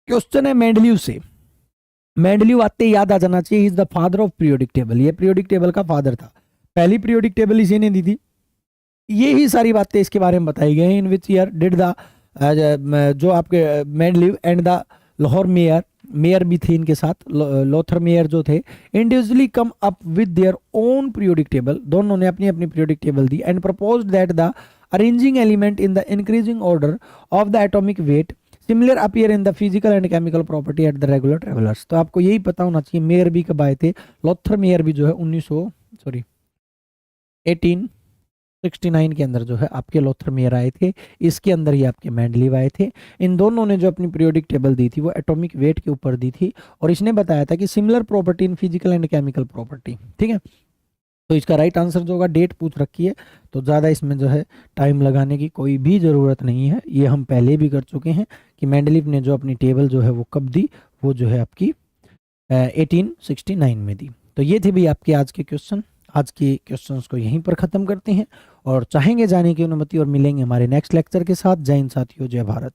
क्वेश्चन है मेंडलीव से। मेंडलीव आते ही याद आ जाना चाहिए, is the father of periodic table, ये पीरियोडिक टेबल का फादर था, पहली पीरियोडिक टेबल इसी ने दी थी। ये ही सारी बातें इसके बारे में बताई गई हैं। इन विच ईयर डिड द जो आपके Mendeleev and the Lahore mayor, mayor भी थे इनके साथ, लोथर मेयर जो थे, individually come up with their own periodic table, दोनों ने अपनी अपनी periodic table the, and proposed that the arranging element in the increasing order of the atomic weight similar appear in the physical and chemical property at the regular travellers. तो आपको यही पता होना चाहिए, मेयर भी कब आए थे, लोथर मेयर भी जो है 1869 के अंदर जो है आपके लोथर मेयर आए थे, इसके अंदर ही आपके मेंडलीव आए थे। इन दोनों ने जो अपनी पीरियोडिक टेबल दी थी वो एटॉमिक वेट के ऊपर दी थी, और इसने बताया था कि similar property in physical and chemical property. ठीक है, तो इसका राइट आंसर जो होगा, डेट पूछ रखी है तो ज़्यादा इसमें जो है टाइम लगाने की कोई भी ज़रूरत नहीं है, ये हम पहले भी कर चुके हैं कि मेंडलीव ने जो अपनी टेबल जो है वो कब दी, वो जो है आपकी 1869 में दी। तो ये थे भी आपके आज के क्वेश्चन। आज के क्वेश्चंस को यहीं पर ख़त्म करते हैं और चाहेंगे जाने की अनुमति और मिलेंगे हमारे नेक्स्ट लेक्चर के साथ। जय हिंद साथियों, जय भारत।